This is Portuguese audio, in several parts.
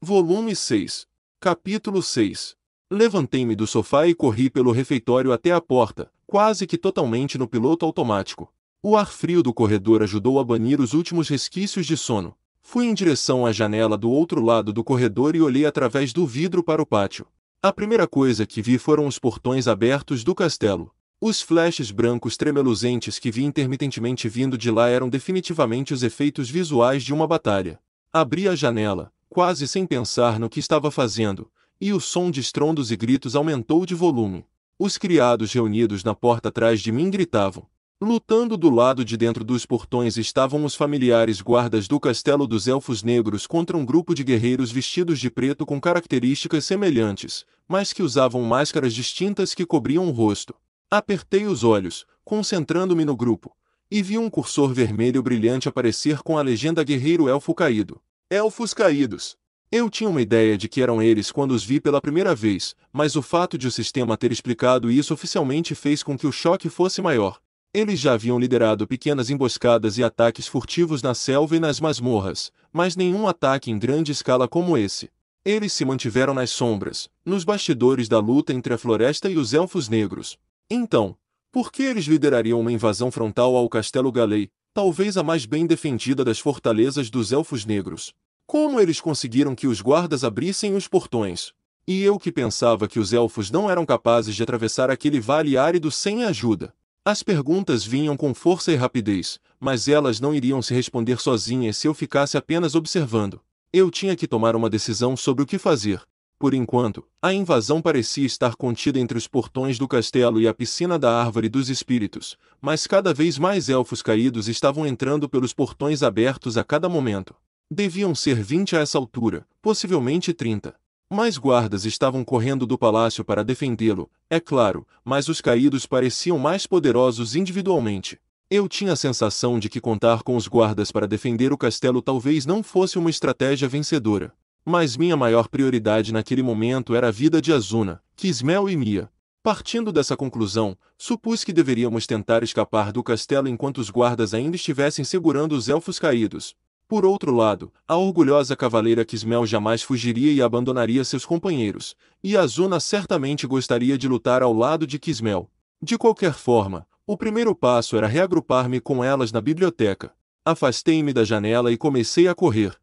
Volume 6. Capítulo 6. Levantei-me do sofá e corri pelo refeitório até a porta, quase que totalmente no piloto automático. O ar frio do corredor ajudou a banir os últimos resquícios de sono. Fui em direção à janela do outro lado do corredor e olhei através do vidro para o pátio. A primeira coisa que vi foram os portões abertos do castelo. Os flashes brancos tremeluzentes que vi intermitentemente vindo de lá eram definitivamente os efeitos visuais de uma batalha. Abri a janela, quase sem pensar no que estava fazendo, e o som de estrondos e gritos aumentou de volume. Os criados reunidos na porta atrás de mim gritavam. Lutando do lado de dentro dos portões estavam os familiares guardas do Castelo dos Elfos Negros contra um grupo de guerreiros vestidos de preto com características semelhantes, mas que usavam máscaras distintas que cobriam o rosto. Apertei os olhos, concentrando-me no grupo, e vi um cursor vermelho brilhante aparecer com a legenda Guerreiro Elfo Caído. Elfos Caídos. Eu tinha uma ideia de que eram eles quando os vi pela primeira vez, mas o fato de o sistema ter explicado isso oficialmente fez com que o choque fosse maior. Eles já haviam liderado pequenas emboscadas e ataques furtivos na selva e nas masmorras, mas nenhum ataque em grande escala como esse. Eles se mantiveram nas sombras, nos bastidores da luta entre a floresta e os Elfos Negros. Então, por que eles liderariam uma invasão frontal ao Castelo Galei, talvez a mais bem defendida das fortalezas dos Elfos Negros? Como eles conseguiram que os guardas abrissem os portões? E eu que pensava que os elfos não eram capazes de atravessar aquele vale árido sem ajuda. As perguntas vinham com força e rapidez, mas elas não iriam se responder sozinhas se eu ficasse apenas observando. Eu tinha que tomar uma decisão sobre o que fazer. Por enquanto, a invasão parecia estar contida entre os portões do castelo e a piscina da Árvore dos Espíritos, mas cada vez mais elfos caídos estavam entrando pelos portões abertos a cada momento. Deviam ser 20 a essa altura, possivelmente 30. Mais guardas estavam correndo do palácio para defendê-lo, é claro, mas os caídos pareciam mais poderosos individualmente. Eu tinha a sensação de que contar com os guardas para defender o castelo talvez não fosse uma estratégia vencedora. Mas minha maior prioridade naquele momento era a vida de Azuna, Kismel e Mia. Partindo dessa conclusão, supus que deveríamos tentar escapar do castelo enquanto os guardas ainda estivessem segurando os elfos caídos. Por outro lado, a orgulhosa cavaleira Kismel jamais fugiria e abandonaria seus companheiros, e Azuna certamente gostaria de lutar ao lado de Kismel. De qualquer forma, o primeiro passo era reagrupar-me com elas na biblioteca. Afastei-me da janela e comecei a correr.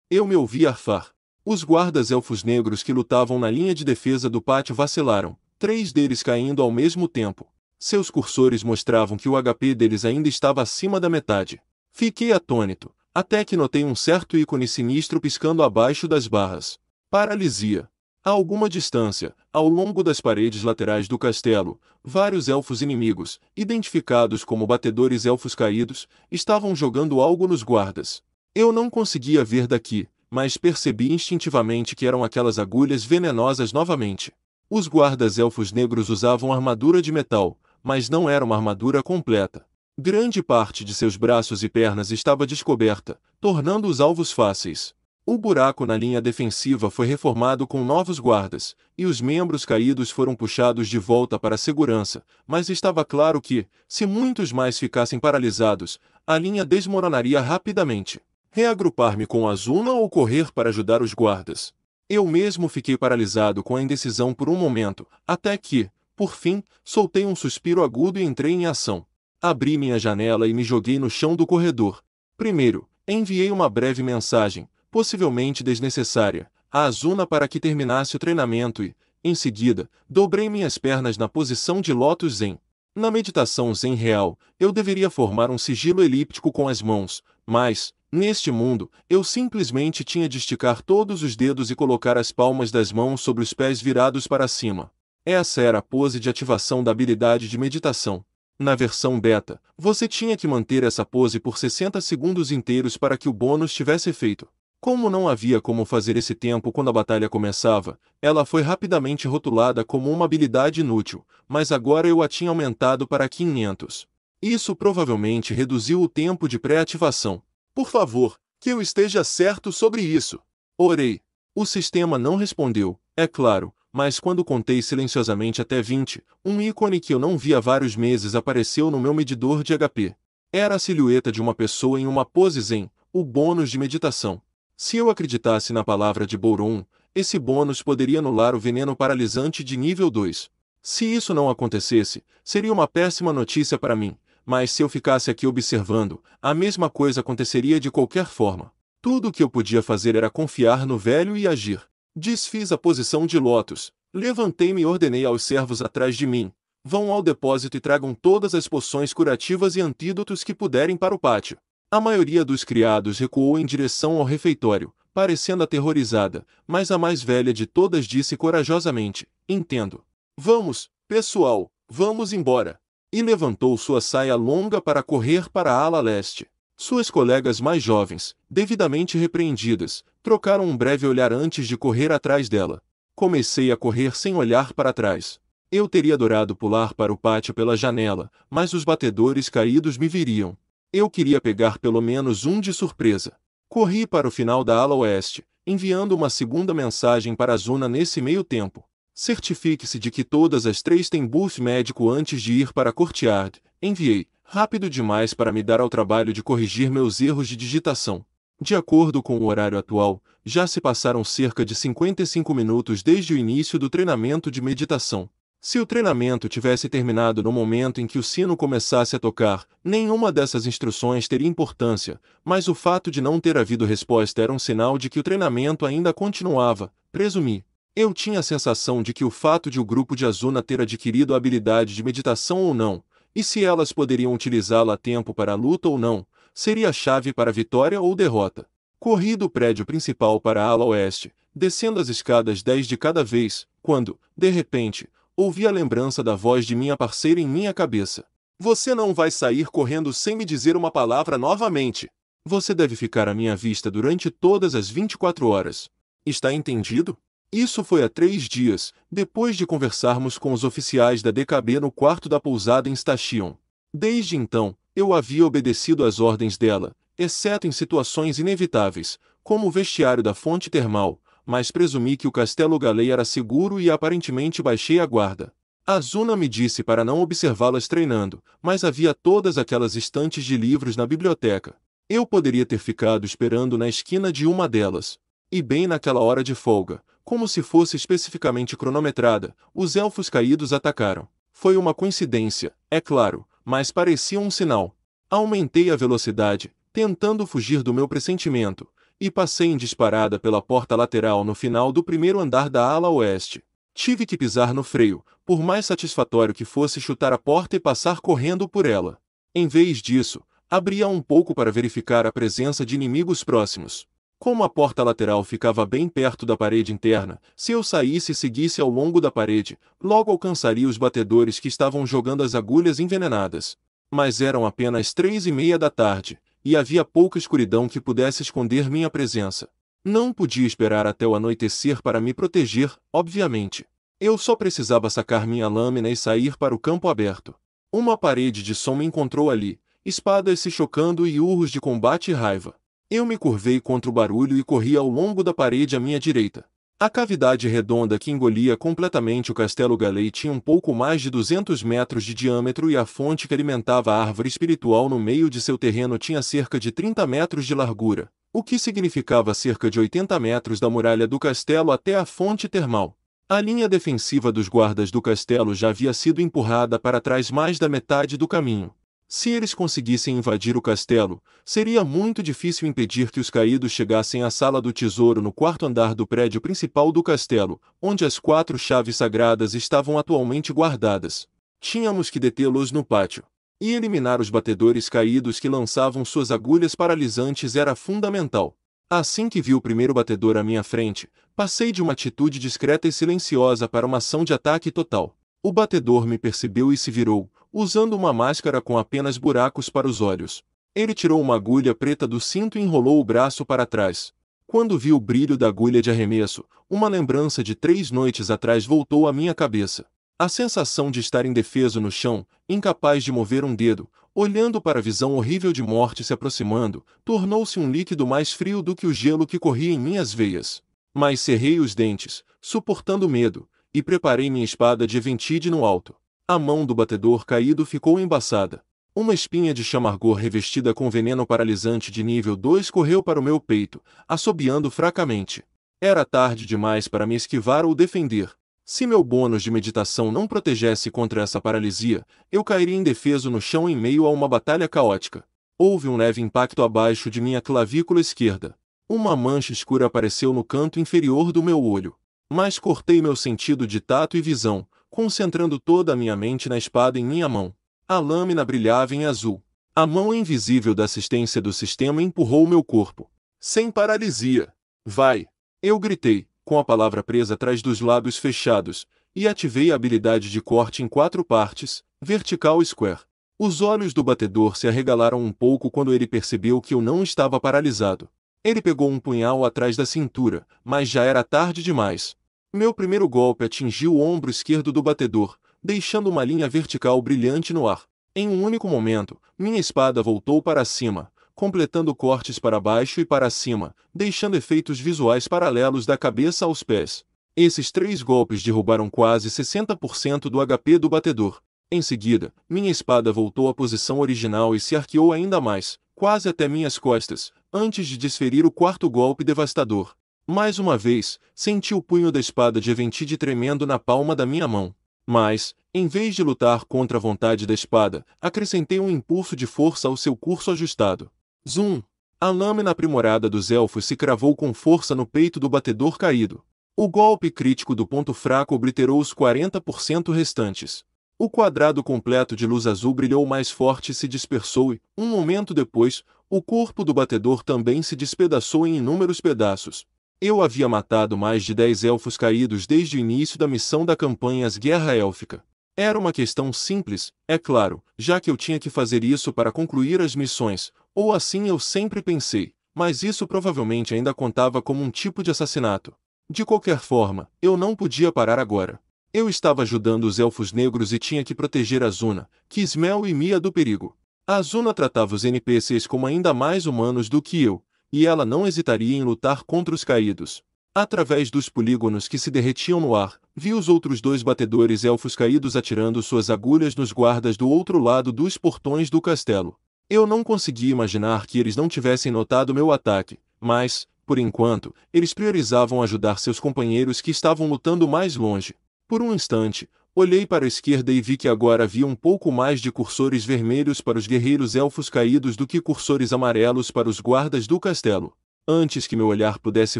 Eu me ouvi arfar. Os guardas elfos negros que lutavam na linha de defesa do pátio vacilaram, 3 deles caindo ao mesmo tempo. Seus cursores mostravam que o HP deles ainda estava acima da metade. Fiquei atônito, até que notei um certo ícone sinistro piscando abaixo das barras. Paralisia. A alguma distância, ao longo das paredes laterais do castelo, vários elfos inimigos, identificados como batedores elfos caídos, estavam jogando algo nos guardas. Eu não conseguia ver daqui, mas percebi instintivamente que eram aquelas agulhas venenosas novamente. Os guardas elfos negros usavam armadura de metal, mas não era uma armadura completa. Grande parte de seus braços e pernas estava descoberta, tornando-os alvos fáceis. O buraco na linha defensiva foi reformado com novos guardas, e os membros caídos foram puxados de volta para a segurança, mas estava claro que, se muitos mais ficassem paralisados, a linha desmoronaria rapidamente. Reagrupar-me com Azuna ou correr para ajudar os guardas? Eu mesmo fiquei paralisado com a indecisão por um momento, até que, por fim, soltei um suspiro agudo e entrei em ação. Abri minha janela e me joguei no chão do corredor. Primeiro, enviei uma breve mensagem, possivelmente desnecessária, a Azuna para que terminasse o treinamento e, em seguida, dobrei minhas pernas na posição de Lotus Zen. Na meditação Zen real, eu deveria formar um sigilo elíptico com as mãos, mas, neste mundo, eu simplesmente tinha de esticar todos os dedos e colocar as palmas das mãos sobre os pés virados para cima. Essa era a pose de ativação da habilidade de meditação. Na versão beta, você tinha que manter essa pose por 60 segundos inteiros para que o bônus tivesse efeito. Como não havia como fazer esse tempo quando a batalha começava, ela foi rapidamente rotulada como uma habilidade inútil, mas agora eu a tinha aumentado para 500. Isso provavelmente reduziu o tempo de pré-ativação. Por favor, que eu esteja certo sobre isso. Orei. O sistema não respondeu, é claro, mas quando contei silenciosamente até 20, um ícone que eu não vi há vários meses apareceu no meu medidor de HP. Era a silhueta de uma pessoa em uma pose zen, o bônus de meditação. Se eu acreditasse na palavra de Boron, esse bônus poderia anular o veneno paralisante de nível 2. Se isso não acontecesse, seria uma péssima notícia para mim, mas se eu ficasse aqui observando, a mesma coisa aconteceria de qualquer forma. Tudo o que eu podia fazer era confiar no velho e agir. Desfiz a posição de lótus, levantei-me e ordenei aos servos atrás de mim: vão ao depósito e tragam todas as poções curativas e antídotos que puderem para o pátio. A maioria dos criados recuou em direção ao refeitório, parecendo aterrorizada, mas a mais velha de todas disse corajosamente: entendo. Vamos, pessoal, vamos embora. E levantou sua saia longa para correr para a ala leste. Suas colegas mais jovens, devidamente repreendidas, trocaram um breve olhar antes de correr atrás dela. Comecei a correr sem olhar para trás. Eu teria adorado pular para o pátio pela janela, mas os batedores caídos me viriam. Eu queria pegar pelo menos um de surpresa. Corri para o final da ala oeste, enviando uma segunda mensagem para a Zuna nesse meio tempo. Certifique-se de que todas as 3 têm buff médico antes de ir para a Courtyard. Enviei, rápido demais para me dar ao trabalho de corrigir meus erros de digitação. De acordo com o horário atual, já se passaram cerca de 55 minutos desde o início do treinamento de meditação. Se o treinamento tivesse terminado no momento em que o sino começasse a tocar, nenhuma dessas instruções teria importância, mas o fato de não ter havido resposta era um sinal de que o treinamento ainda continuava, presumi. Eu tinha a sensação de que o fato de o grupo de Azuna ter adquirido a habilidade de meditação ou não, e se elas poderiam utilizá-la a tempo para a luta ou não, seria a chave para a vitória ou derrota. Corri do prédio principal para a ala oeste, descendo as escadas 10 de cada vez, quando, de repente, ouvi a lembrança da voz de minha parceira em minha cabeça. Você não vai sair correndo sem me dizer uma palavra novamente. Você deve ficar à minha vista durante todas as 24 horas. Está entendido? Isso foi há 3 dias, depois de conversarmos com os oficiais da DKB no quarto da pousada em Station. Desde então, eu havia obedecido às ordens dela, exceto em situações inevitáveis, como o vestiário da fonte termal, mas presumi que o Castelo Galei era seguro e aparentemente baixei a guarda. A Zuna me disse para não observá-las treinando, mas havia todas aquelas estantes de livros na biblioteca. Eu poderia ter ficado esperando na esquina de uma delas. E bem naquela hora de folga, como se fosse especificamente cronometrada, os elfos caídos atacaram. Foi uma coincidência, é claro, mas parecia um sinal. Aumentei a velocidade, tentando fugir do meu pressentimento, e passei em disparada pela porta lateral no final do primeiro andar da ala oeste. Tive que pisar no freio, por mais satisfatório que fosse chutar a porta e passar correndo por ela. Em vez disso, abria um pouco para verificar a presença de inimigos próximos. Como a porta lateral ficava bem perto da parede interna, se eu saísse e seguisse ao longo da parede, logo alcançaria os batedores que estavam jogando as agulhas envenenadas. Mas eram apenas 3:30 da tarde, e havia pouca escuridão que pudesse esconder minha presença. Não podia esperar até o anoitecer para me proteger, obviamente. Eu só precisava sacar minha lâmina e sair para o campo aberto. Uma parede de som me encontrou ali, espadas se chocando e urros de combate e raiva. Eu me curvei contra o barulho e corri ao longo da parede à minha direita. A cavidade redonda que engolia completamente o Castelo Galei tinha um pouco mais de 200 metros de diâmetro e a fonte que alimentava a árvore espiritual no meio de seu terreno tinha cerca de 30 metros de largura, o que significava cerca de 80 metros da muralha do castelo até a fonte termal. A linha defensiva dos guardas do castelo já havia sido empurrada para trás mais da metade do caminho. Se eles conseguissem invadir o castelo, seria muito difícil impedir que os caídos chegassem à sala do tesouro no 4º andar do prédio principal do castelo, onde as 4 chaves sagradas estavam atualmente guardadas. Tínhamos que detê-los no pátio. E eliminar os batedores caídos que lançavam suas agulhas paralisantes era fundamental. Assim que vi o primeiro batedor à minha frente, passei de uma atitude discreta e silenciosa para uma ação de ataque total. O batedor me percebeu e se virou, usando uma máscara com apenas buracos para os olhos. Ele tirou uma agulha preta do cinto e enrolou o braço para trás. Quando vi o brilho da agulha de arremesso, uma lembrança de 3 noites atrás voltou à minha cabeça. A sensação de estar indefeso no chão, incapaz de mover um dedo, olhando para a visão horrível de morte se aproximando, tornou-se um líquido mais frio do que o gelo que corria em minhas veias. Mas cerrei os dentes, suportando o medo, e preparei minha espada de Eventide no alto. A mão do batedor caído ficou embaçada. Uma espinha de chamargor revestida com veneno paralisante de nível 2 correu para o meu peito, assobiando fracamente. Era tarde demais para me esquivar ou defender. Se meu bônus de meditação não protegesse contra essa paralisia, eu cairia indefeso no chão em meio a uma batalha caótica. Houve um leve impacto abaixo de minha clavícula esquerda. Uma mancha escura apareceu no canto inferior do meu olho. Mas cortei meu sentido de tato e visão, concentrando toda a minha mente na espada em minha mão. A lâmina brilhava em azul. A mão invisível da assistência do sistema empurrou meu corpo. Sem paralisia. Vai! Eu gritei, com a palavra presa atrás dos lábios fechados, e ativei a habilidade de corte em 4 partes, vertical square. Os olhos do batedor se arregalaram um pouco quando ele percebeu que eu não estava paralisado. Ele pegou um punhal atrás da cintura, mas já era tarde demais. Meu primeiro golpe atingiu o ombro esquerdo do batedor, deixando uma linha vertical brilhante no ar. Em um único momento, minha espada voltou para cima, completando cortes para baixo e para cima, deixando efeitos visuais paralelos da cabeça aos pés. Esses 3 golpes derrubaram quase 60% do HP do batedor. Em seguida, minha espada voltou à posição original e se arqueou ainda mais, quase até minhas costas, antes de desferir o 4º golpe devastador. Mais uma vez, senti o punho da espada de Eventide tremendo na palma da minha mão. Mas, em vez de lutar contra a vontade da espada, acrescentei um impulso de força ao seu curso ajustado. Zum! A lâmina aprimorada dos elfos se cravou com força no peito do batedor caído. O golpe crítico do ponto fraco obliterou os 40% restantes. O quadrado completo de luz azul brilhou mais forte e se dispersou e, um momento depois, o corpo do batedor também se despedaçou em inúmeros pedaços. Eu havia matado mais de 10 elfos caídos desde o início da missão da campanha As Guerra Élfica. Era uma questão simples, é claro, já que eu tinha que fazer isso para concluir as missões, ou assim eu sempre pensei, mas isso provavelmente ainda contava como um tipo de assassinato. De qualquer forma, eu não podia parar agora. Eu estava ajudando os elfos negros e tinha que proteger Azuna, Kismel e Mia do perigo. A Azuna tratava os NPCs como ainda mais humanos do que eu, e ela não hesitaria em lutar contra os caídos. Através dos polígonos que se derretiam no ar, vi os outros 2 batedores elfos caídos atirando suas agulhas nos guardas do outro lado dos portões do castelo. Eu não conseguia imaginar que eles não tivessem notado meu ataque, mas, por enquanto, eles priorizavam ajudar seus companheiros que estavam lutando mais longe. Por um instante, olhei para a esquerda e vi que agora havia um pouco mais de cursores vermelhos para os guerreiros elfos caídos do que cursores amarelos para os guardas do castelo. Antes que meu olhar pudesse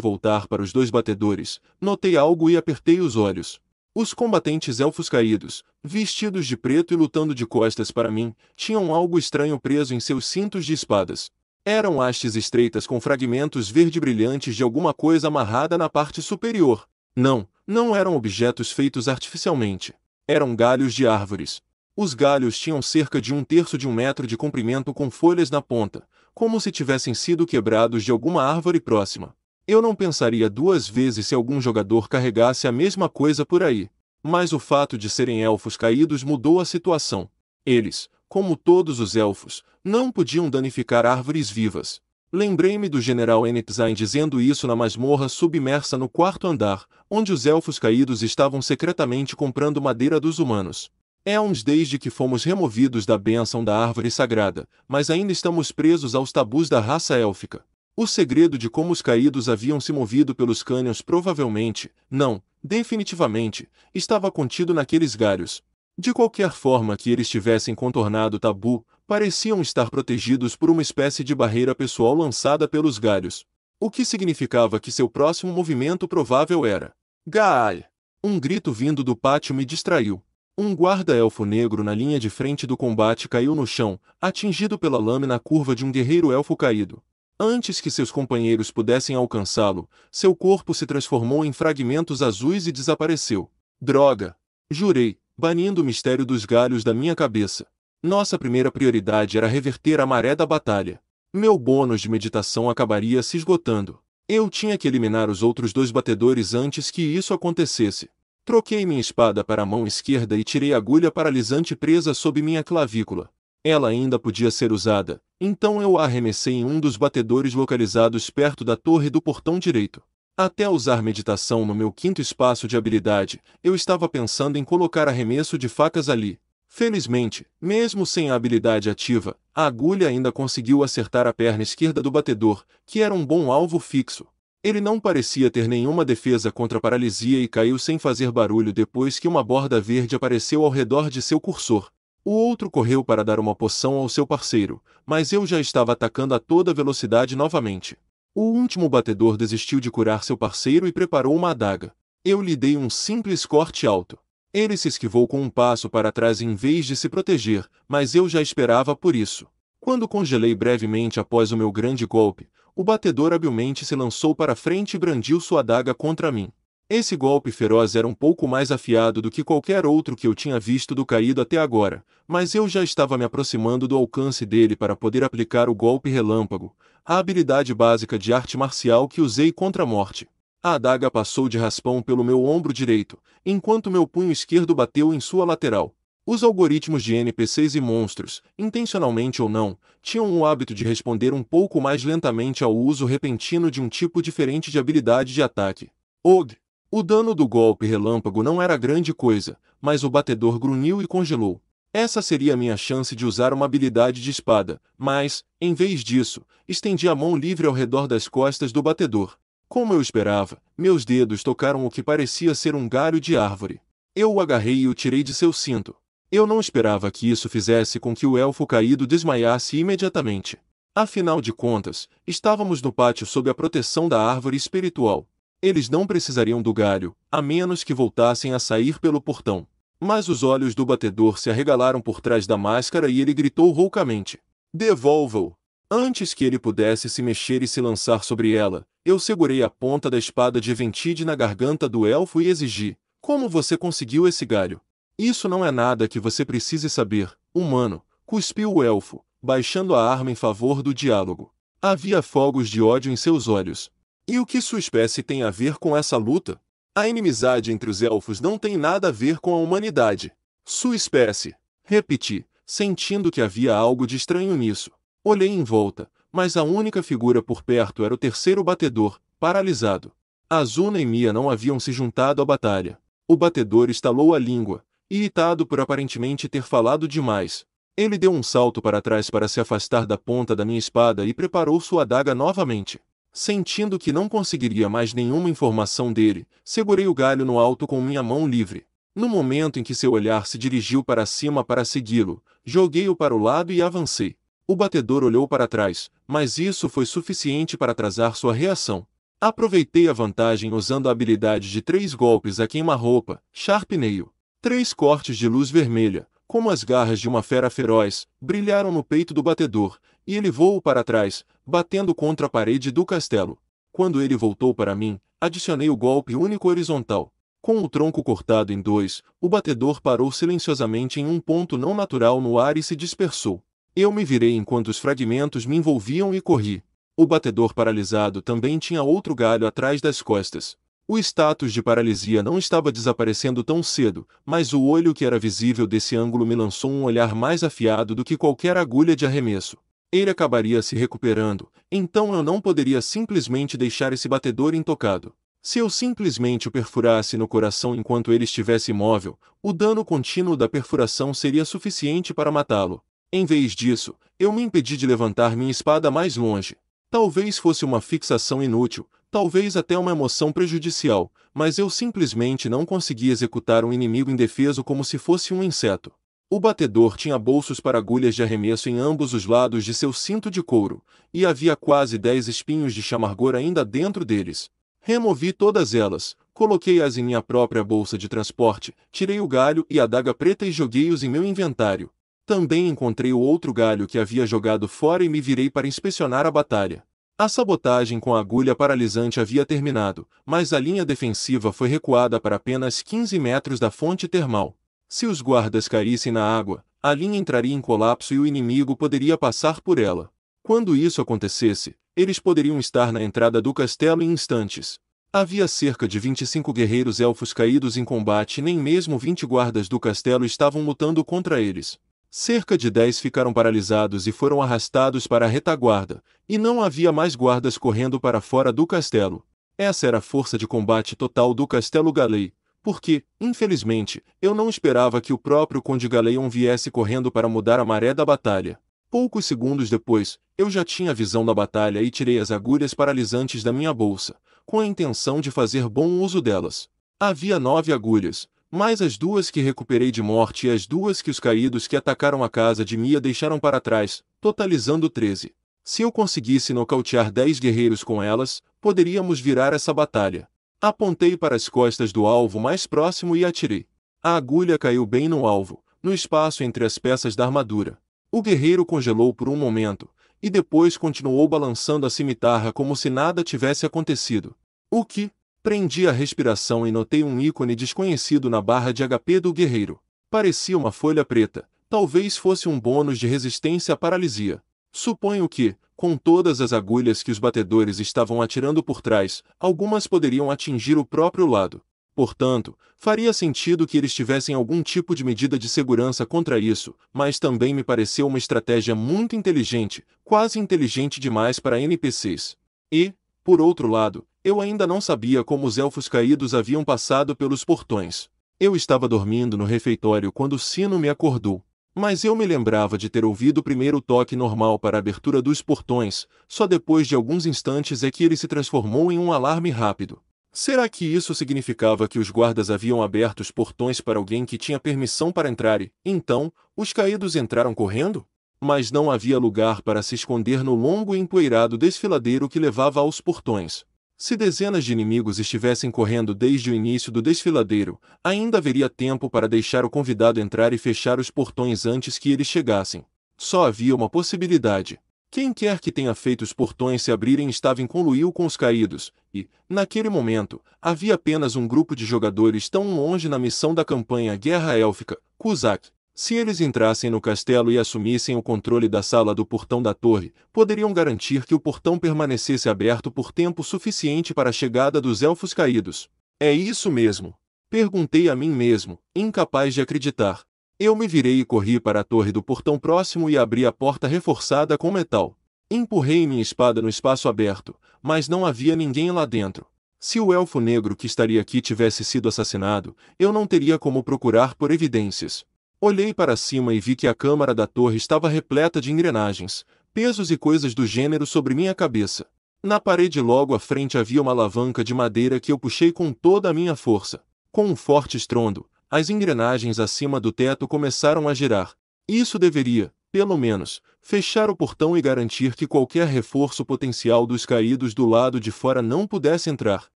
voltar para os 2 batedores, notei algo e apertei os olhos. Os combatentes elfos caídos, vestidos de preto e lutando de costas para mim, tinham algo estranho preso em seus cintos de espadas. Eram hastes estreitas com fragmentos verde brilhantes de alguma coisa amarrada na parte superior. Não eram objetos feitos artificialmente. Eram galhos de árvores. Os galhos tinham cerca de 1/3 de 1 metro de comprimento com folhas na ponta, como se tivessem sido quebrados de alguma árvore próxima. Eu não pensaria 2 vezes se algum jogador carregasse a mesma coisa por aí. Mas o fato de serem elfos caídos mudou a situação. Eles, como todos os elfos, não podiam danificar árvores vivas. Lembrei-me do General Enetzain dizendo isso na masmorra submersa no 4º andar, onde os elfos caídos estavam secretamente comprando madeira dos humanos. É uns desde que fomos removidos da bênção da árvore sagrada, mas ainda estamos presos aos tabus da raça élfica. O segredo de como os caídos haviam se movido pelos cânions provavelmente, não, definitivamente, estava contido naqueles galhos. De qualquer forma que eles tivessem contornado o tabu, pareciam estar protegidos por uma espécie de barreira pessoal lançada pelos galhos. O que significava que seu próximo movimento provável era Gaal! Um grito vindo do pátio me distraiu. Um guarda-elfo negro na linha de frente do combate caiu no chão, atingido pela lâmina curva de um guerreiro elfo caído. Antes que seus companheiros pudessem alcançá-lo, seu corpo se transformou em fragmentos azuis e desapareceu. Droga! Jurei, banindo o mistério dos galhos da minha cabeça. Nossa primeira prioridade era reverter a maré da batalha. Meu bônus de meditação acabaria se esgotando. Eu tinha que eliminar os outros 2 batedores antes que isso acontecesse. Troquei minha espada para a mão esquerda e tirei a agulha paralisante presa sob minha clavícula. Ela ainda podia ser usada, então eu a arremessei em um dos batedores localizados perto da torre do portão direito. Até usar meditação no meu 5º espaço de habilidade, eu estava pensando em colocar arremesso de facas ali. Felizmente, mesmo sem a habilidade ativa, a agulha ainda conseguiu acertar a perna esquerda do batedor, que era um bom alvo fixo. Ele não parecia ter nenhuma defesa contra a paralisia e caiu sem fazer barulho depois que uma borda verde apareceu ao redor de seu cursor. O outro correu para dar uma poção ao seu parceiro, mas eu já estava atacando a toda velocidade novamente. O último batedor desistiu de curar seu parceiro e preparou uma adaga. Eu lhe dei um simples corte alto. Ele se esquivou com um passo para trás em vez de se proteger, mas eu já esperava por isso. Quando congelei brevemente após o meu grande golpe, o batedor habilmente se lançou para frente e brandiu sua adaga contra mim. Esse golpe feroz era um pouco mais afiado do que qualquer outro que eu tinha visto do caído até agora, mas eu já estava me aproximando do alcance dele para poder aplicar o golpe relâmpago, a habilidade básica de arte marcial que usei contra a morte. A adaga passou de raspão pelo meu ombro direito, enquanto meu punho esquerdo bateu em sua lateral. Os algoritmos de NPCs e monstros, intencionalmente ou não, tinham o hábito de responder um pouco mais lentamente ao uso repentino de um tipo diferente de habilidade de ataque. Og! O dano do golpe relâmpago não era grande coisa, mas o batedor grunhiu e congelou. Essa seria a minha chance de usar uma habilidade de espada, mas, em vez disso, estendi a mão livre ao redor das costas do batedor. Como eu esperava, meus dedos tocaram o que parecia ser um galho de árvore. Eu o agarrei e o tirei de seu cinto. Eu não esperava que isso fizesse com que o elfo caído desmaiasse imediatamente. Afinal de contas, estávamos no pátio sob a proteção da árvore espiritual. Eles não precisariam do galho, a menos que voltassem a sair pelo portão. Mas os olhos do batedor se arregalaram por trás da máscara e ele gritou roucamente: "Devolva-o!" Antes que ele pudesse se mexer e se lançar sobre ela, eu segurei a ponta da espada de Ventide na garganta do elfo e exigi: "Como você conseguiu esse galho?" "Isso não é nada que você precise saber, humano", cuspiu o elfo, baixando a arma em favor do diálogo. Havia fogos de ódio em seus olhos. "E o que sua espécie tem a ver com essa luta? A inimizade entre os elfos não tem nada a ver com a humanidade." "Sua espécie", repeti, sentindo que havia algo de estranho nisso. Olhei em volta, mas a única figura por perto era o terceiro batedor, paralisado. Azuna e Mia não haviam se juntado à batalha. O batedor estalou a língua, irritado por aparentemente ter falado demais. Ele deu um salto para trás para se afastar da ponta da minha espada e preparou sua adaga novamente. Sentindo que não conseguiria mais nenhuma informação dele, segurei o galho no alto com minha mão livre. No momento em que seu olhar se dirigiu para cima para segui-lo, joguei-o para o lado e avancei. O batedor olhou para trás, mas isso foi suficiente para atrasar sua reação. Aproveitei a vantagem usando a habilidade de 3 golpes a queima-roupa, Sharpnail. 3 cortes de luz vermelha, como as garras de uma fera feroz, brilharam no peito do batedor, e ele voou para trás, batendo contra a parede do castelo. Quando ele voltou para mim, adicionei o golpe único horizontal. Com o tronco cortado em 2, o batedor parou silenciosamente em um ponto não natural no ar e se dispersou. Eu me virei enquanto os fragmentos me envolviam e corri. O batedor paralisado também tinha outro galho atrás das costas. O status de paralisia não estava desaparecendo tão cedo, mas o olho que era visível desse ângulo me lançou um olhar mais afiado do que qualquer agulha de arremesso. Ele acabaria se recuperando, então eu não poderia simplesmente deixar esse batedor intocado. Se eu simplesmente o perfurasse no coração enquanto ele estivesse imóvel, o dano contínuo da perfuração seria suficiente para matá-lo. Em vez disso, eu me impedi de levantar minha espada mais longe. Talvez fosse uma fixação inútil, talvez até uma emoção prejudicial, mas eu simplesmente não conseguia executar um inimigo indefeso como se fosse um inseto. O batedor tinha bolsos para agulhas de arremesso em ambos os lados de seu cinto de couro, e havia quase 10 espinhos de chamargor ainda dentro deles. Removi todas elas, coloquei-as em minha própria bolsa de transporte, tirei o galho e a adaga preta e joguei-os em meu inventário. Também encontrei o outro galho que havia jogado fora e me virei para inspecionar a batalha. A sabotagem com a agulha paralisante havia terminado, mas a linha defensiva foi recuada para apenas 15 metros da fonte termal. Se os guardas caíssem na água, a linha entraria em colapso e o inimigo poderia passar por ela. Quando isso acontecesse, eles poderiam estar na entrada do castelo em instantes. Havia cerca de 25 guerreiros elfos caídos em combate e nem mesmo 20 guardas do castelo estavam lutando contra eles. Cerca de 10 ficaram paralisados e foram arrastados para a retaguarda, e não havia mais guardas correndo para fora do castelo. Essa era a força de combate total do Castelo Galei. Porque, infelizmente, eu não esperava que o próprio Conde Galeon viesse correndo para mudar a maré da batalha. Poucos segundos depois, eu já tinha a visão da batalha e tirei as agulhas paralisantes da minha bolsa, com a intenção de fazer bom uso delas. Havia 9 agulhas, mais as 2 que recuperei de morte e as 2 que os caídos que atacaram a casa de Mia deixaram para trás, totalizando 13. Se eu conseguisse nocautear 10 guerreiros com elas, poderíamos virar essa batalha. Apontei para as costas do alvo mais próximo e atirei. A agulha caiu bem no alvo, no espaço entre as peças da armadura. O guerreiro congelou por um momento, e depois continuou balançando a cimitarra como se nada tivesse acontecido. O que? Prendi a respiração e notei um ícone desconhecido na barra de HP do guerreiro. Parecia uma folha preta, talvez fosse um bônus de resistência à paralisia. Suponho que, com todas as agulhas que os batedores estavam atirando por trás, algumas poderiam atingir o próprio lado. Portanto, faria sentido que eles tivessem algum tipo de medida de segurança contra isso, mas também me pareceu uma estratégia muito inteligente, quase inteligente demais para NPCs. E, por outro lado, eu ainda não sabia como os elfos caídos haviam passado pelos portões. Eu estava dormindo no refeitório quando o sino me acordou. Mas eu me lembrava de ter ouvido o primeiro toque normal para a abertura dos portões, só depois de alguns instantes é que ele se transformou em um alarme rápido. Será que isso significava que os guardas haviam aberto os portões para alguém que tinha permissão para entrar e, então, os caídos entraram correndo? Mas não havia lugar para se esconder no longo e empoeirado desfiladeiro que levava aos portões. Se dezenas de inimigos estivessem correndo desde o início do desfiladeiro, ainda haveria tempo para deixar o convidado entrar e fechar os portões antes que eles chegassem. Só havia uma possibilidade. Quem quer que tenha feito os portões se abrirem estava em conluio com os caídos, e, naquele momento, havia apenas um grupo de jogadores tão longe na missão da campanha Guerra Élfica, Kuzak. Se eles entrassem no castelo e assumissem o controle da sala do portão da torre, poderiam garantir que o portão permanecesse aberto por tempo suficiente para a chegada dos elfos caídos. É isso mesmo? Perguntei a mim mesmo, incapaz de acreditar. Eu me virei e corri para a torre do portão próximo e abri a porta reforçada com metal. Empurrei minha espada no espaço aberto, mas não havia ninguém lá dentro. Se o elfo negro que estaria aqui tivesse sido assassinado, eu não teria como procurar por evidências. Olhei para cima e vi que a câmara da torre estava repleta de engrenagens, pesos e coisas do gênero sobre minha cabeça. Na parede logo à frente havia uma alavanca de madeira que eu puxei com toda a minha força. Com um forte estrondo, as engrenagens acima do teto começaram a girar. Isso deveria, pelo menos, fechar o portão e garantir que qualquer reforço potencial dos caídos do lado de fora não pudesse entrar.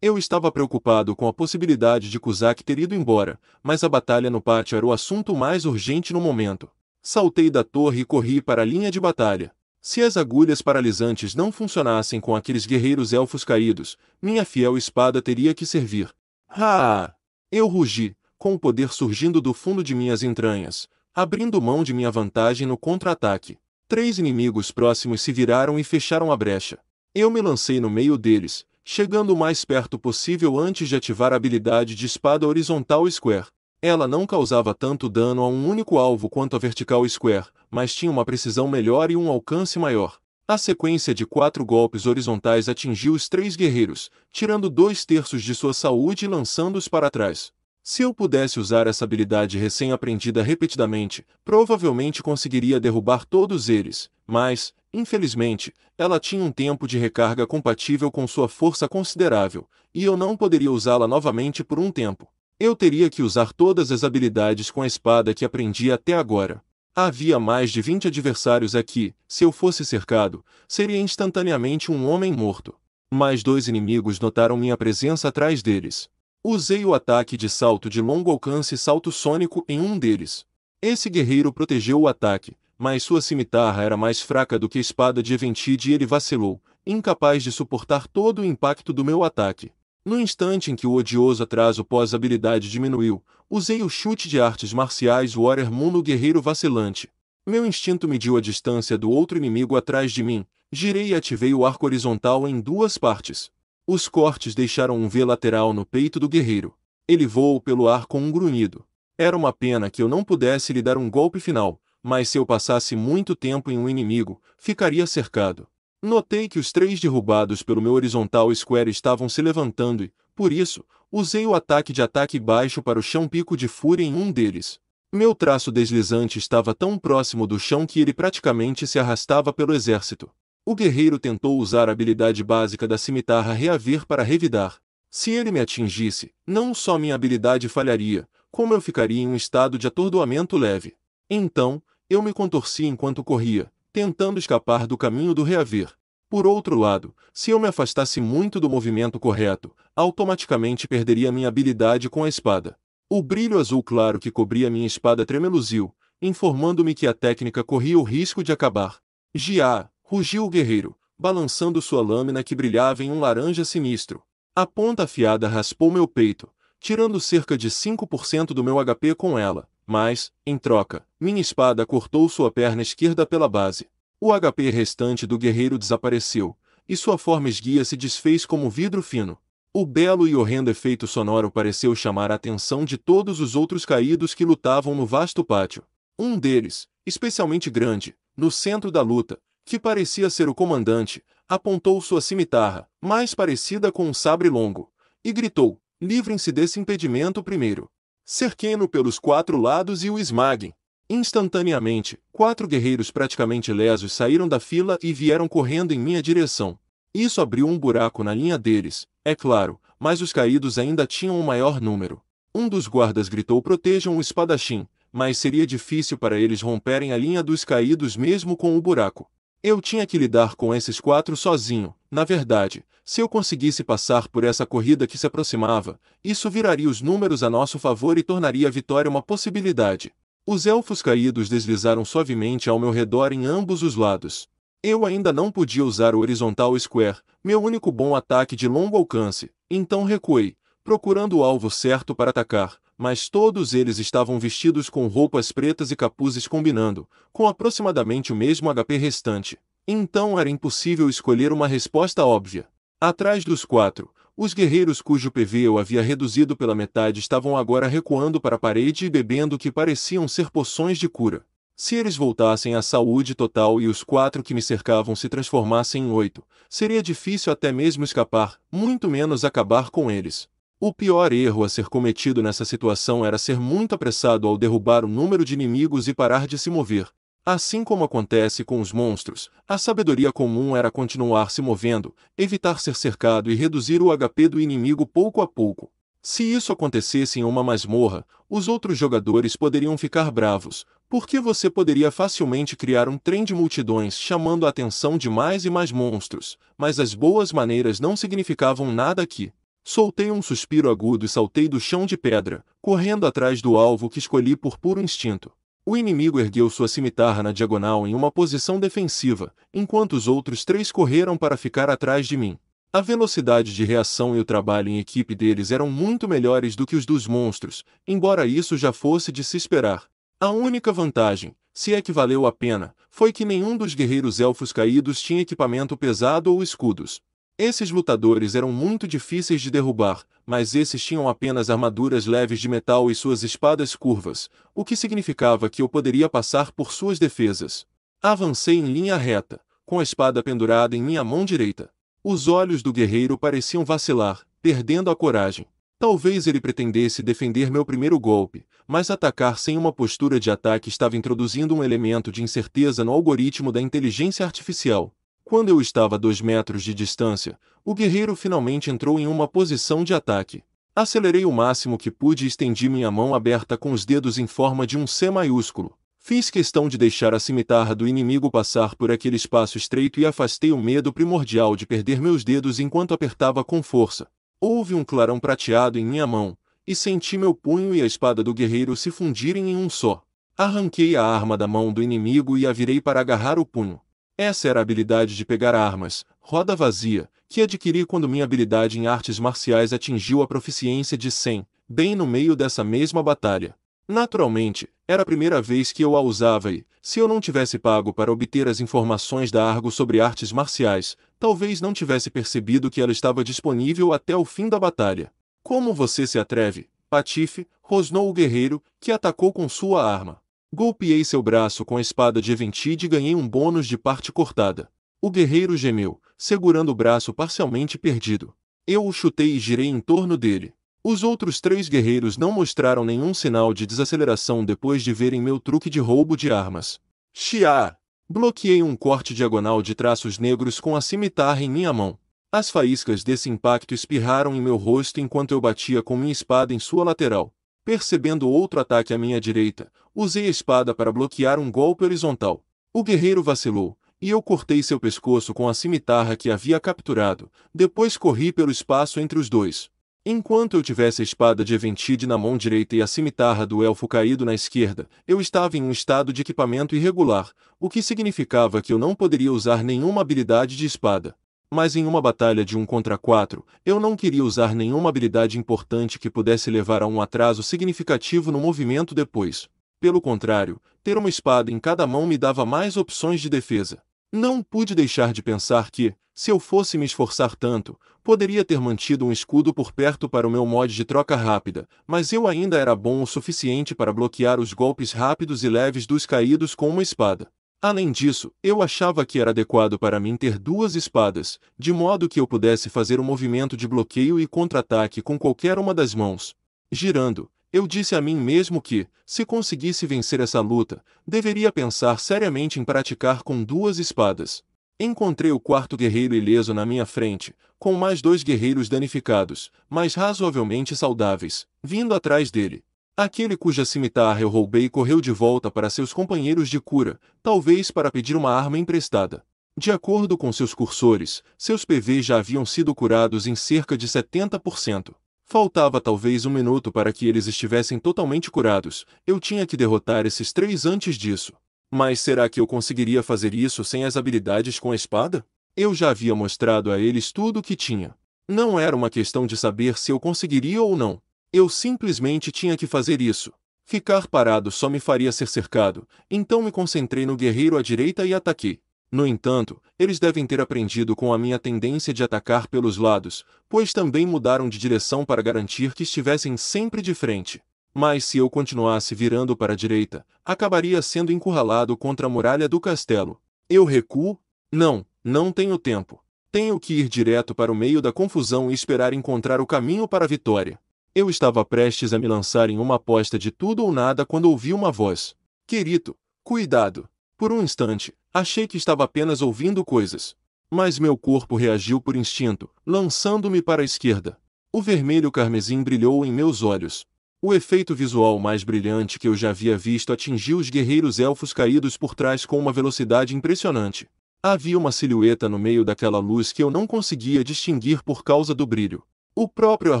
Eu estava preocupado com a possibilidade de Kuzak ter ido embora, mas a batalha no pátio era o assunto mais urgente no momento. Saltei da torre e corri para a linha de batalha. Se as agulhas paralisantes não funcionassem com aqueles guerreiros elfos caídos, minha fiel espada teria que servir. Ah! Eu rugi, com o poder surgindo do fundo de minhas entranhas, abrindo mão de minha vantagem no contra-ataque. 3 inimigos próximos se viraram e fecharam a brecha. Eu me lancei no meio deles, chegando o mais perto possível antes de ativar a habilidade de espada horizontal Square. Ela não causava tanto dano a um único alvo quanto a vertical Square, mas tinha uma precisão melhor e um alcance maior. A sequência de 4 golpes horizontais atingiu os 3 guerreiros, tirando 2/3 de sua saúde e lançando-os para trás. Se eu pudesse usar essa habilidade recém-aprendida repetidamente, provavelmente conseguiria derrubar todos eles, mas, infelizmente, ela tinha um tempo de recarga compatível com sua força considerável, e eu não poderia usá-la novamente por um tempo. Eu teria que usar todas as habilidades com a espada que aprendi até agora. Havia mais de 20 adversários aqui, se eu fosse cercado, seria instantaneamente um homem morto. Mais 2 inimigos notaram minha presença atrás deles. Usei o ataque de salto de longo alcance e salto sônico em um deles. Esse guerreiro protegeu o ataque, mas sua cimitarra era mais fraca do que a espada de Eventide e ele vacilou, incapaz de suportar todo o impacto do meu ataque. No instante em que o odioso atraso pós-habilidade diminuiu, usei o chute de artes marciais Warrior Moon no guerreiro vacilante. Meu instinto mediu a distância do outro inimigo atrás de mim, girei e ativei o arco horizontal em 2 partes. Os cortes deixaram um V lateral no peito do guerreiro. Ele voou pelo ar com um grunhido. Era uma pena que eu não pudesse lhe dar um golpe final, mas se eu passasse muito tempo em um inimigo, ficaria cercado. Notei que os 3 derrubados pelo meu horizontal Square estavam se levantando e, por isso, Usei o ataque de ataque baixo para o chão pico de fúria em um deles. Meu traço deslizante estava tão próximo do chão que ele praticamente se arrastava pelo exército. O guerreiro tentou usar a habilidade básica da cimitarra reaver para revidar. Se ele me atingisse, não só minha habilidade falharia, como eu ficaria em um estado de atordoamento leve. Então, eu me contorci enquanto corria, tentando escapar do caminho do reaver. Por outro lado, se eu me afastasse muito do movimento correto, automaticamente perderia minha habilidade com a espada. O brilho azul claro que cobria minha espada tremeluziu, informando-me que a técnica corria o risco de acabar. Gia! Rugiu o guerreiro, balançando sua lâmina que brilhava em um laranja sinistro. A ponta afiada raspou meu peito, tirando cerca de 5% do meu HP com ela, mas, em troca, minha espada cortou sua perna esquerda pela base. O HP restante do guerreiro desapareceu, e sua forma esguia se desfez como vidro fino. O belo e horrendo efeito sonoro pareceu chamar a atenção de todos os outros caídos que lutavam no vasto pátio. Um deles, especialmente grande, no centro da luta, que parecia ser o comandante, apontou sua cimitarra, mais parecida com um sabre longo, e gritou: livrem-se desse impedimento primeiro. Cerquem-no pelos 4 lados e o esmaguem. Instantaneamente, 4 guerreiros praticamente lesos saíram da fila e vieram correndo em minha direção. Isso abriu um buraco na linha deles, é claro, mas os caídos ainda tinham um maior número. Um dos guardas gritou: protejam o espadachim, mas seria difícil para eles romperem a linha dos caídos mesmo com o buraco. Eu tinha que lidar com esses 4 sozinho. Na verdade, se eu conseguisse passar por essa corrida que se aproximava, isso viraria os números a nosso favor e tornaria a vitória uma possibilidade. Os elfos caídos deslizaram suavemente ao meu redor em ambos os lados. Eu ainda não podia usar o Horizontal Square, meu único bom ataque de longo alcance, então recuei, procurando o alvo certo para atacar, mas todos eles estavam vestidos com roupas pretas e capuzes combinando, com aproximadamente o mesmo HP restante. Então era impossível escolher uma resposta óbvia. Atrás dos 4, os guerreiros cujo PV eu havia reduzido pela metade estavam agora recuando para a parede e bebendo o que pareciam ser poções de cura. Se eles voltassem à saúde total e os 4 que me cercavam se transformassem em 8, seria difícil até mesmo escapar, muito menos acabar com eles. O pior erro a ser cometido nessa situação era ser muito apressado ao derrubar o número de inimigos e parar de se mover. Assim como acontece com os monstros, a sabedoria comum era continuar se movendo, evitar ser cercado e reduzir o HP do inimigo pouco a pouco. Se isso acontecesse em uma masmorra, os outros jogadores poderiam ficar bravos, porque você poderia facilmente criar um trem de multidões chamando a atenção de mais e mais monstros, mas as boas maneiras não significavam nada aqui. Soltei um suspiro agudo e saltei do chão de pedra, correndo atrás do alvo que escolhi por puro instinto. O inimigo ergueu sua cimitarra na diagonal em uma posição defensiva, enquanto os outros 3 correram para ficar atrás de mim. A velocidade de reação e o trabalho em equipe deles eram muito melhores do que os dos monstros, embora isso já fosse de se esperar. A única vantagem, se é que valeu a pena, foi que nenhum dos guerreiros elfos caídos tinha equipamento pesado ou escudos. Esses lutadores eram muito difíceis de derrubar, mas esses tinham apenas armaduras leves de metal e suas espadas curvas, o que significava que eu poderia passar por suas defesas. Avancei em linha reta, com a espada pendurada em minha mão direita. Os olhos do guerreiro pareciam vacilar, perdendo a coragem. Talvez ele pretendesse defender meu primeiro golpe, mas atacar sem uma postura de ataque estava introduzindo um elemento de incerteza no algoritmo da inteligência artificial. Quando eu estava a 2 metros de distância, o guerreiro finalmente entrou em uma posição de ataque. Acelerei o máximo que pude e estendi minha mão aberta com os dedos em forma de um C maiúsculo. Fiz questão de deixar a cimitarra do inimigo passar por aquele espaço estreito e afastei o medo primordial de perder meus dedos enquanto apertava com força. Houve um clarão prateado em minha mão, e senti meu punho e a espada do guerreiro se fundirem em um só. Arranquei a arma da mão do inimigo e a virei para agarrar o punho. Essa era a habilidade de pegar armas, roda vazia, que adquiri quando minha habilidade em artes marciais atingiu a proficiência de 100, bem no meio dessa mesma batalha. Naturalmente, era a primeira vez que eu a usava e, se eu não tivesse pago para obter as informações da Argo sobre artes marciais, talvez não tivesse percebido que ela estava disponível até o fim da batalha. Como você se atreve, Patife? Rosnou o guerreiro, que atacou com sua arma. Golpeei seu braço com a espada de Eventide e ganhei um bônus de parte cortada. O guerreiro gemeu, segurando o braço parcialmente perdido. Eu o chutei e girei em torno dele. Os outros 3 guerreiros não mostraram nenhum sinal de desaceleração depois de verem meu truque de roubo de armas. Xiaa! Bloqueei um corte diagonal de traços negros com a cimitarra em minha mão. As faíscas desse impacto espirraram em meu rosto enquanto eu batia com minha espada em sua lateral. Percebendo outro ataque à minha direita, usei a espada para bloquear um golpe horizontal. O guerreiro vacilou, e eu cortei seu pescoço com a cimitarra que havia capturado. Depois corri pelo espaço entre os dois. Enquanto eu tivesse a espada de Eventide na mão direita e a cimitarra do elfo caído na esquerda, eu estava em um estado de equipamento irregular, o que significava que eu não poderia usar nenhuma habilidade de espada. Mas em uma batalha de 1 contra 4, eu não queria usar nenhuma habilidade importante que pudesse levar a um atraso significativo no movimento depois. Pelo contrário, ter uma espada em cada mão me dava mais opções de defesa. Não pude deixar de pensar que, se eu fosse me esforçar tanto, poderia ter mantido um escudo por perto para o meu mod de troca rápida, mas eu ainda era bom o suficiente para bloquear os golpes rápidos e leves dos caídos com uma espada. Além disso, eu achava que era adequado para mim ter 2 espadas, de modo que eu pudesse fazer o movimento de bloqueio e contra-ataque com qualquer uma das mãos. Girando, eu disse a mim mesmo que, se conseguisse vencer essa luta, deveria pensar seriamente em praticar com 2 espadas. Encontrei o 4º guerreiro ileso na minha frente, com mais 2 guerreiros danificados, mas razoavelmente saudáveis, vindo atrás dele. Aquele cuja cimitarra eu roubei correu de volta para seus companheiros de cura, talvez para pedir uma arma emprestada. De acordo com seus cursores, seus PV já haviam sido curados em cerca de 70%. Faltava talvez 1 minuto para que eles estivessem totalmente curados. Eu tinha que derrotar esses 3 antes disso. Mas será que eu conseguiria fazer isso sem as habilidades com a espada? Eu já havia mostrado a eles tudo o que tinha. Não era uma questão de saber se eu conseguiria ou não. Eu simplesmente tinha que fazer isso. Ficar parado só me faria ser cercado, então me concentrei no guerreiro à direita e ataquei. No entanto, eles devem ter aprendido com a minha tendência de atacar pelos lados, pois também mudaram de direção para garantir que estivessem sempre de frente. Mas se eu continuasse virando para a direita, acabaria sendo encurralado contra a muralha do castelo. Eu recuo? Não tenho tempo. Tenho que ir direto para o meio da confusão e esperar encontrar o caminho para a vitória. Eu estava prestes a me lançar em uma aposta de tudo ou nada quando ouvi uma voz. Querido, cuidado! Por um instante, achei que estava apenas ouvindo coisas. Mas meu corpo reagiu por instinto, lançando-me para a esquerda. O vermelho carmesim brilhou em meus olhos. O efeito visual mais brilhante que eu já havia visto atingiu os guerreiros elfos caídos por trás com uma velocidade impressionante. Havia uma silhueta no meio daquela luz que eu não conseguia distinguir por causa do brilho. O próprio ar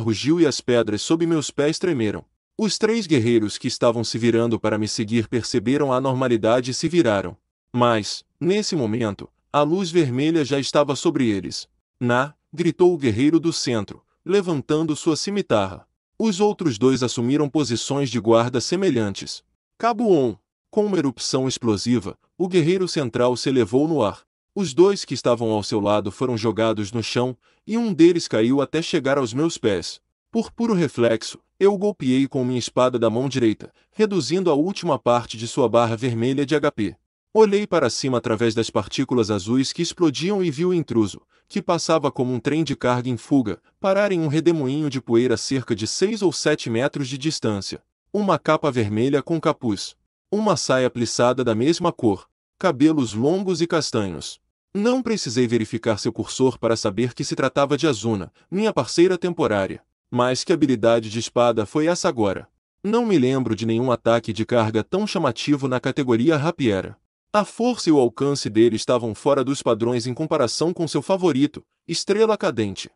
rugiu e as pedras sob meus pés tremeram. Os 3 guerreiros que estavam se virando para me seguir perceberam a anormalidade e se viraram. Mas, nesse momento, a luz vermelha já estava sobre eles. Gritou o guerreiro do centro, levantando sua cimitarra. Os outros 2 assumiram posições de guarda semelhantes. Cabo On! Com uma erupção explosiva, o guerreiro central se elevou no ar. Os 2 que estavam ao seu lado foram jogados no chão, e um deles caiu até chegar aos meus pés. Por puro reflexo, eu o golpeei com minha espada da mão direita, reduzindo a última parte de sua barra vermelha de HP. Olhei para cima através das partículas azuis que explodiam e vi o intruso, que passava como um trem de carga em fuga, parar em um redemoinho de poeira a cerca de 6 ou 7 metros de distância. Uma capa vermelha com capuz. Uma saia plissada da mesma cor. Cabelos longos e castanhos. Não precisei verificar seu cursor para saber que se tratava de Azuna, minha parceira temporária. Mas que habilidade de espada foi essa agora? Não me lembro de nenhum ataque de carga tão chamativo na categoria rapiera. A força e o alcance dele estavam fora dos padrões em comparação com seu favorito, Estrela Cadente.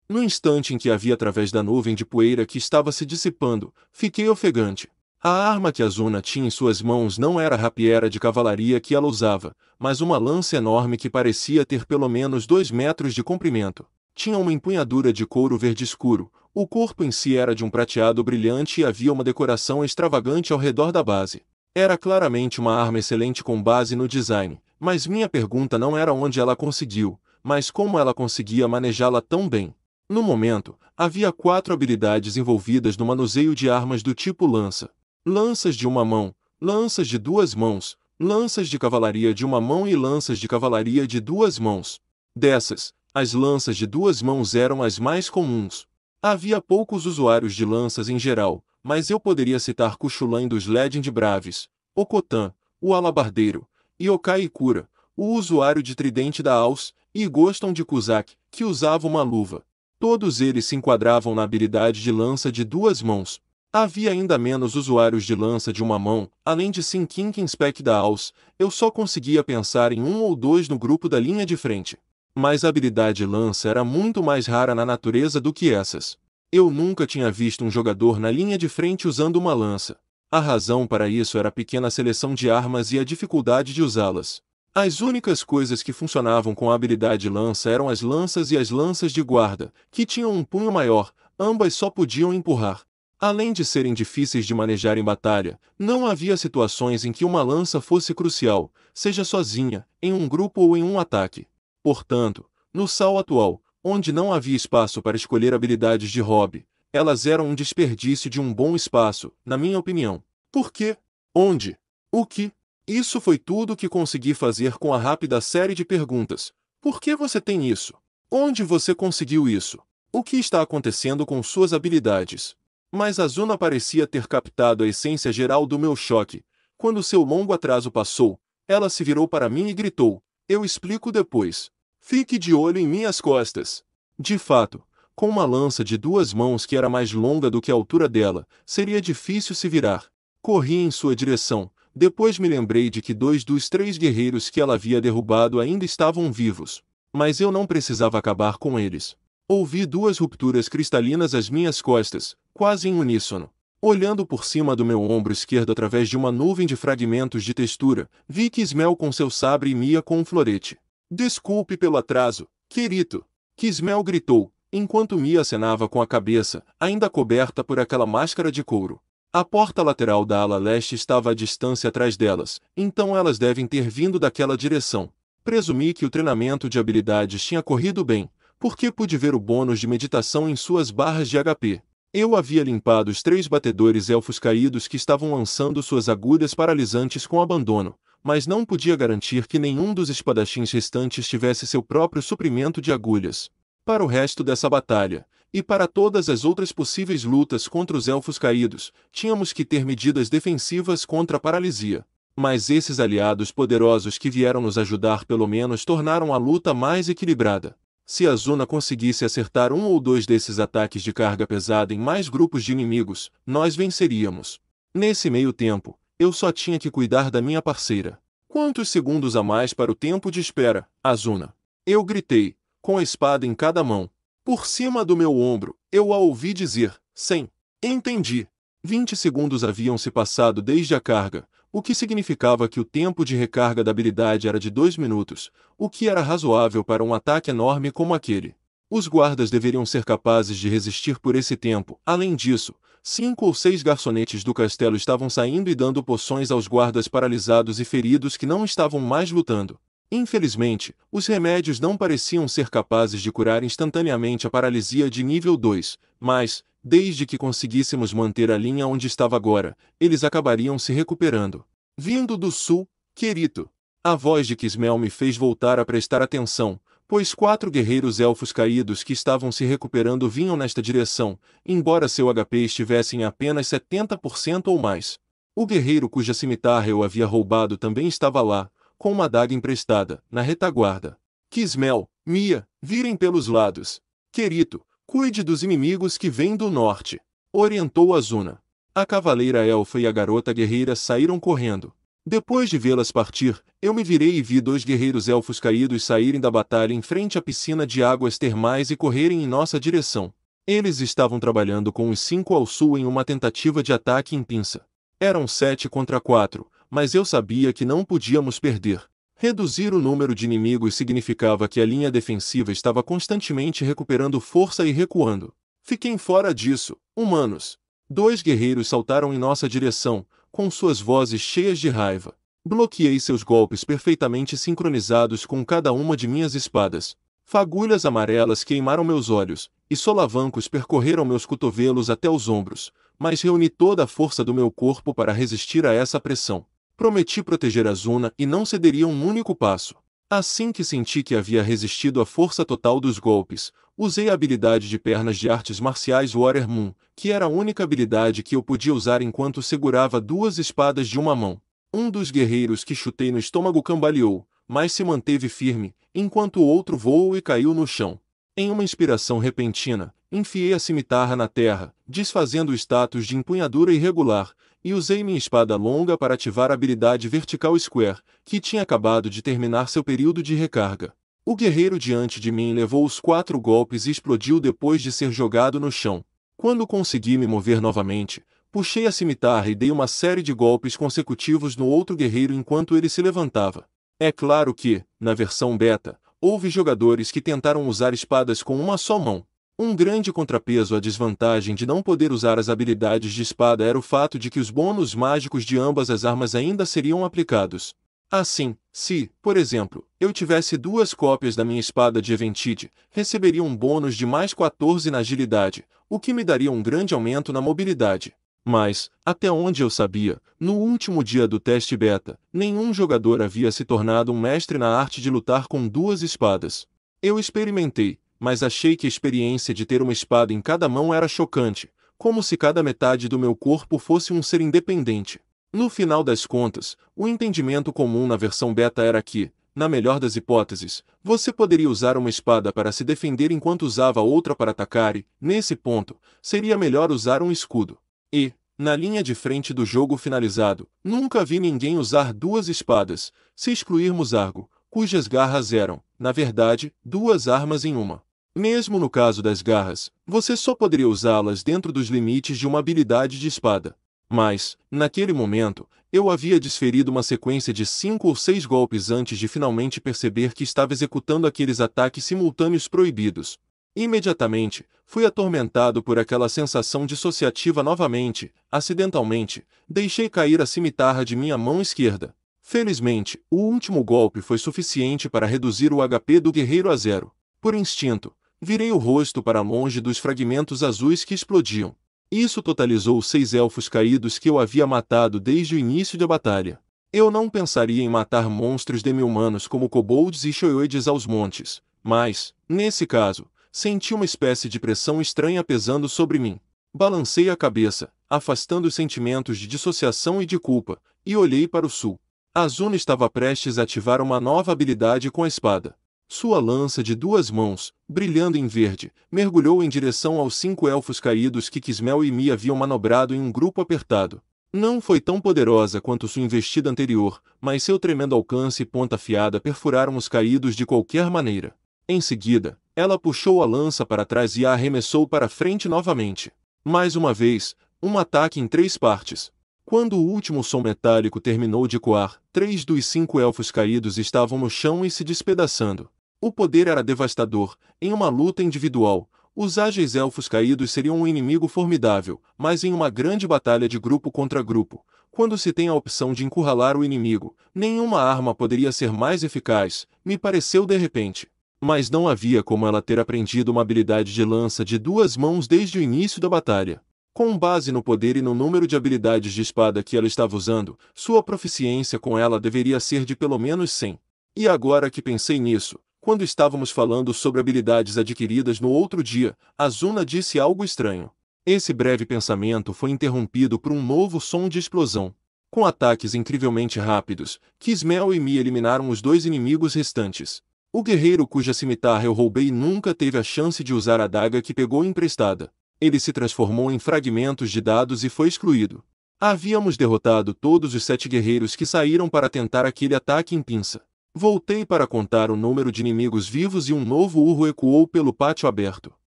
No instante em que a vi através da nuvem de poeira que estava se dissipando, fiquei ofegante. A arma que Azuna tinha em suas mãos não era a rapiera de cavalaria que ela usava, mas uma lança enorme que parecia ter pelo menos 2 metros de comprimento. Tinha uma empunhadura de couro verde escuro, o corpo em si era de um prateado brilhante e havia uma decoração extravagante ao redor da base. Era claramente uma arma excelente com base no design, mas minha pergunta não era onde ela conseguiu, mas como ela conseguia manejá-la tão bem. No momento, havia 4 habilidades envolvidas no manuseio de armas do tipo lança. Lanças de uma mão, lanças de 2 mãos, lanças de cavalaria de uma mão e lanças de cavalaria de 2 mãos. Dessas, as lanças de 2 mãos eram as mais comuns. Havia poucos usuários de lanças em geral, mas eu poderia citar Kuchulain dos Legend Braves, o Khotan, o Alabardeiro, Yokai Ikura, o usuário de tridente da Aus, e Goston de Kuzak, que usava uma luva. Todos eles se enquadravam na habilidade de lança de duas mãos. Havia ainda menos usuários de lança de uma mão, além de Sinking Spec da Aus, eu só conseguia pensar em um ou dois no grupo da linha de frente. Mas a habilidade lança era muito mais rara na natureza do que essas. Eu nunca tinha visto um jogador na linha de frente usando uma lança. A razão para isso era a pequena seleção de armas e a dificuldade de usá-las. As únicas coisas que funcionavam com a habilidade lança eram as lanças e as lanças de guarda, que tinham um punho maior, ambas só podiam empurrar. Além de serem difíceis de manejar em batalha, não havia situações em que uma lança fosse crucial, seja sozinha, em um grupo ou em um ataque. Portanto, no SAO atual, onde não havia espaço para escolher habilidades de hobby, elas eram um desperdício de um bom espaço, na minha opinião. Por quê? Onde? O que? Isso foi tudo que consegui fazer com a rápida série de perguntas. Por que você tem isso? Onde você conseguiu isso? O que está acontecendo com suas habilidades? Mas Azuna parecia ter captado a essência geral do meu choque. Quando seu longo atraso passou, ela se virou para mim e gritou: "Eu explico depois. Fique de olho em minhas costas." De fato, com uma lança de duas mãos que era mais longa do que a altura dela, seria difícil se virar. Corri em sua direção. Depois me lembrei de que 2 dos 3 guerreiros que ela havia derrubado ainda estavam vivos. Mas eu não precisava acabar com eles. Ouvi 2 rupturas cristalinas às minhas costas, quase em uníssono. Olhando por cima do meu ombro esquerdo através de uma nuvem de fragmentos de textura, vi Kismel com seu sabre e Mia com um florete. "Desculpe pelo atraso, Kirito!" Kismel gritou, enquanto Mia acenava com a cabeça, ainda coberta por aquela máscara de couro. A porta lateral da ala leste estava à distância atrás delas, então elas devem ter vindo daquela direção. Presumi que o treinamento de habilidades tinha corrido bem, porque pude ver o bônus de meditação em suas barras de HP. Eu havia limpado os 3 batedores elfos caídos que estavam lançando suas agulhas paralisantes com abandono, mas não podia garantir que nenhum dos espadachins restantes tivesse seu próprio suprimento de agulhas. Para o resto dessa batalha, e para todas as outras possíveis lutas contra os elfos caídos, tínhamos que ter medidas defensivas contra a paralisia. Mas esses aliados poderosos que vieram nos ajudar pelo menos tornaram a luta mais equilibrada. Se Azuna conseguisse acertar um ou 2 desses ataques de carga pesada em mais grupos de inimigos, nós venceríamos. Nesse meio tempo, eu só tinha que cuidar da minha parceira. "Quantos segundos a mais para o tempo de espera, Azuna?" Eu gritei, com a espada em cada mão. Por cima do meu ombro, eu a ouvi dizer: "100. Entendi." 20 segundos haviam se passado desde a carga, o que significava que o tempo de recarga da habilidade era de 2 minutos, o que era razoável para um ataque enorme como aquele. Os guardas deveriam ser capazes de resistir por esse tempo. Além disso, 5 ou 6 garçonetes do castelo estavam saindo e dando poções aos guardas paralisados e feridos que não estavam mais lutando. Infelizmente, os remédios não pareciam ser capazes de curar instantaneamente a paralisia de nível 2, mas, desde que conseguíssemos manter a linha onde estava agora, eles acabariam se recuperando. "Vindo do sul, Kirito." A voz de Kismel me fez voltar a prestar atenção, pois 4 guerreiros elfos caídos que estavam se recuperando vinham nesta direção, embora seu HP estivesse em apenas 70% ou mais. O guerreiro cuja cimitarra eu havia roubado também estava lá, com uma adaga emprestada, na retaguarda. "Kismel, Mia, virem pelos lados. Kirito, cuide dos inimigos que vêm do norte," orientou Azuna. A cavaleira elfa e a garota guerreira saíram correndo. Depois de vê-las partir, eu me virei e vi 2 guerreiros elfos caídos saírem da batalha em frente à piscina de águas termais e correrem em nossa direção. Eles estavam trabalhando com os 5 ao sul em uma tentativa de ataque em pinça. Eram 7 contra 4, mas eu sabia que não podíamos perder. Reduzir o número de inimigos significava que a linha defensiva estava constantemente recuperando força e recuando. "Fiquem fora disso, humanos." 2 guerreiros saltaram em nossa direção, com suas vozes cheias de raiva. Bloqueei seus golpes perfeitamente sincronizados com cada uma de minhas espadas. Fagulhas amarelas queimaram meus olhos, e solavancos percorreram meus cotovelos até os ombros, mas reuni toda a força do meu corpo para resistir a essa pressão. Prometi proteger Azuna e não cederia um único passo. Assim que senti que havia resistido à força total dos golpes, usei a habilidade de pernas de artes marciais Warrior Moon, que era a única habilidade que eu podia usar enquanto segurava duas espadas de uma mão. Um dos guerreiros que chutei no estômago cambaleou, mas se manteve firme, enquanto o outro voou e caiu no chão. Em uma inspiração repentina, enfiei a cimitarra na terra, desfazendo o status de empunhadura irregular, e usei minha espada longa para ativar a habilidade Vertical Square, que tinha acabado de terminar seu período de recarga. O guerreiro diante de mim levou os 4 golpes e explodiu depois de ser jogado no chão. Quando consegui me mover novamente, puxei a cimitarra e dei uma série de golpes consecutivos no outro guerreiro enquanto ele se levantava. É claro que, na versão beta, houve jogadores que tentaram usar espadas com uma só mão. Um grande contrapeso à desvantagem de não poder usar as habilidades de espada era o fato de que os bônus mágicos de ambas as armas ainda seriam aplicados. Assim, se, por exemplo, eu tivesse 2 cópias da minha espada de Eventide, receberia um bônus de mais 14 na agilidade, o que me daria um grande aumento na mobilidade. Mas, até onde eu sabia, no último dia do teste beta, nenhum jogador havia se tornado um mestre na arte de lutar com 2 espadas. Eu experimentei, mas achei que a experiência de ter uma espada em cada mão era chocante, como se cada metade do meu corpo fosse um ser independente. No final das contas, o entendimento comum na versão beta era que, na melhor das hipóteses, você poderia usar uma espada para se defender enquanto usava outra para atacar e, nesse ponto, seria melhor usar um escudo. E, na linha de frente do jogo finalizado, nunca vi ninguém usar 2 espadas, se excluirmos Argo, cujas garras eram, na verdade, 2 armas em uma. Mesmo no caso das garras, você só poderia usá-las dentro dos limites de uma habilidade de espada. Mas, naquele momento, eu havia desferido uma sequência de 5 ou 6 golpes antes de finalmente perceber que estava executando aqueles ataques simultâneos proibidos. Imediatamente, fui atormentado por aquela sensação dissociativa novamente. Acidentalmente, deixei cair a cimitarra de minha mão esquerda. Felizmente, o último golpe foi suficiente para reduzir o HP do guerreiro a 0. Por instinto, virei o rosto para longe dos fragmentos azuis que explodiam. Isso totalizou 6 elfos caídos que eu havia matado desde o início da batalha. Eu não pensaria em matar monstros demi-humanos como kobolds e shoioides aos montes, mas, nesse caso, senti uma espécie de pressão estranha pesando sobre mim. Balancei a cabeça, afastando os sentimentos de dissociação e de culpa, e olhei para o sul. Azuna estava prestes a ativar uma nova habilidade com a espada. Sua lança de 2 mãos, brilhando em verde, mergulhou em direção aos 5 elfos caídos que Kismel e Mi haviam manobrado em um grupo apertado. Não foi tão poderosa quanto sua investida anterior, mas seu tremendo alcance e ponta afiada perfuraram os caídos de qualquer maneira. Em seguida, ela puxou a lança para trás e a arremessou para frente novamente. Mais uma vez, um ataque em 3 partes. Quando o último som metálico terminou de ecoar, 3 dos 5 elfos caídos estavam no chão e se despedaçando. O poder era devastador. Em uma luta individual, os ágeis elfos caídos seriam um inimigo formidável, mas em uma grande batalha de grupo contra grupo, quando se tem a opção de encurralar o inimigo, nenhuma arma poderia ser mais eficaz, me pareceu de repente. Mas não havia como ela ter aprendido uma habilidade de lança de 2 mãos desde o início da batalha. Com base no poder e no número de habilidades de espada que ela estava usando, sua proficiência com ela deveria ser de pelo menos 100. E agora que pensei nisso, quando estávamos falando sobre habilidades adquiridas no outro dia, Azuna disse algo estranho. Esse breve pensamento foi interrompido por um novo som de explosão. Com ataques incrivelmente rápidos, Kismel e Mi eliminaram os 2 inimigos restantes. O guerreiro cuja cimitarra eu roubei nunca teve a chance de usar a adaga que pegou emprestada. Ele se transformou em fragmentos de dados e foi excluído. Havíamos derrotado todos os 7 guerreiros que saíram para tentar aquele ataque em pinça. Voltei para contar o número de inimigos vivos e um novo urro ecoou pelo pátio aberto.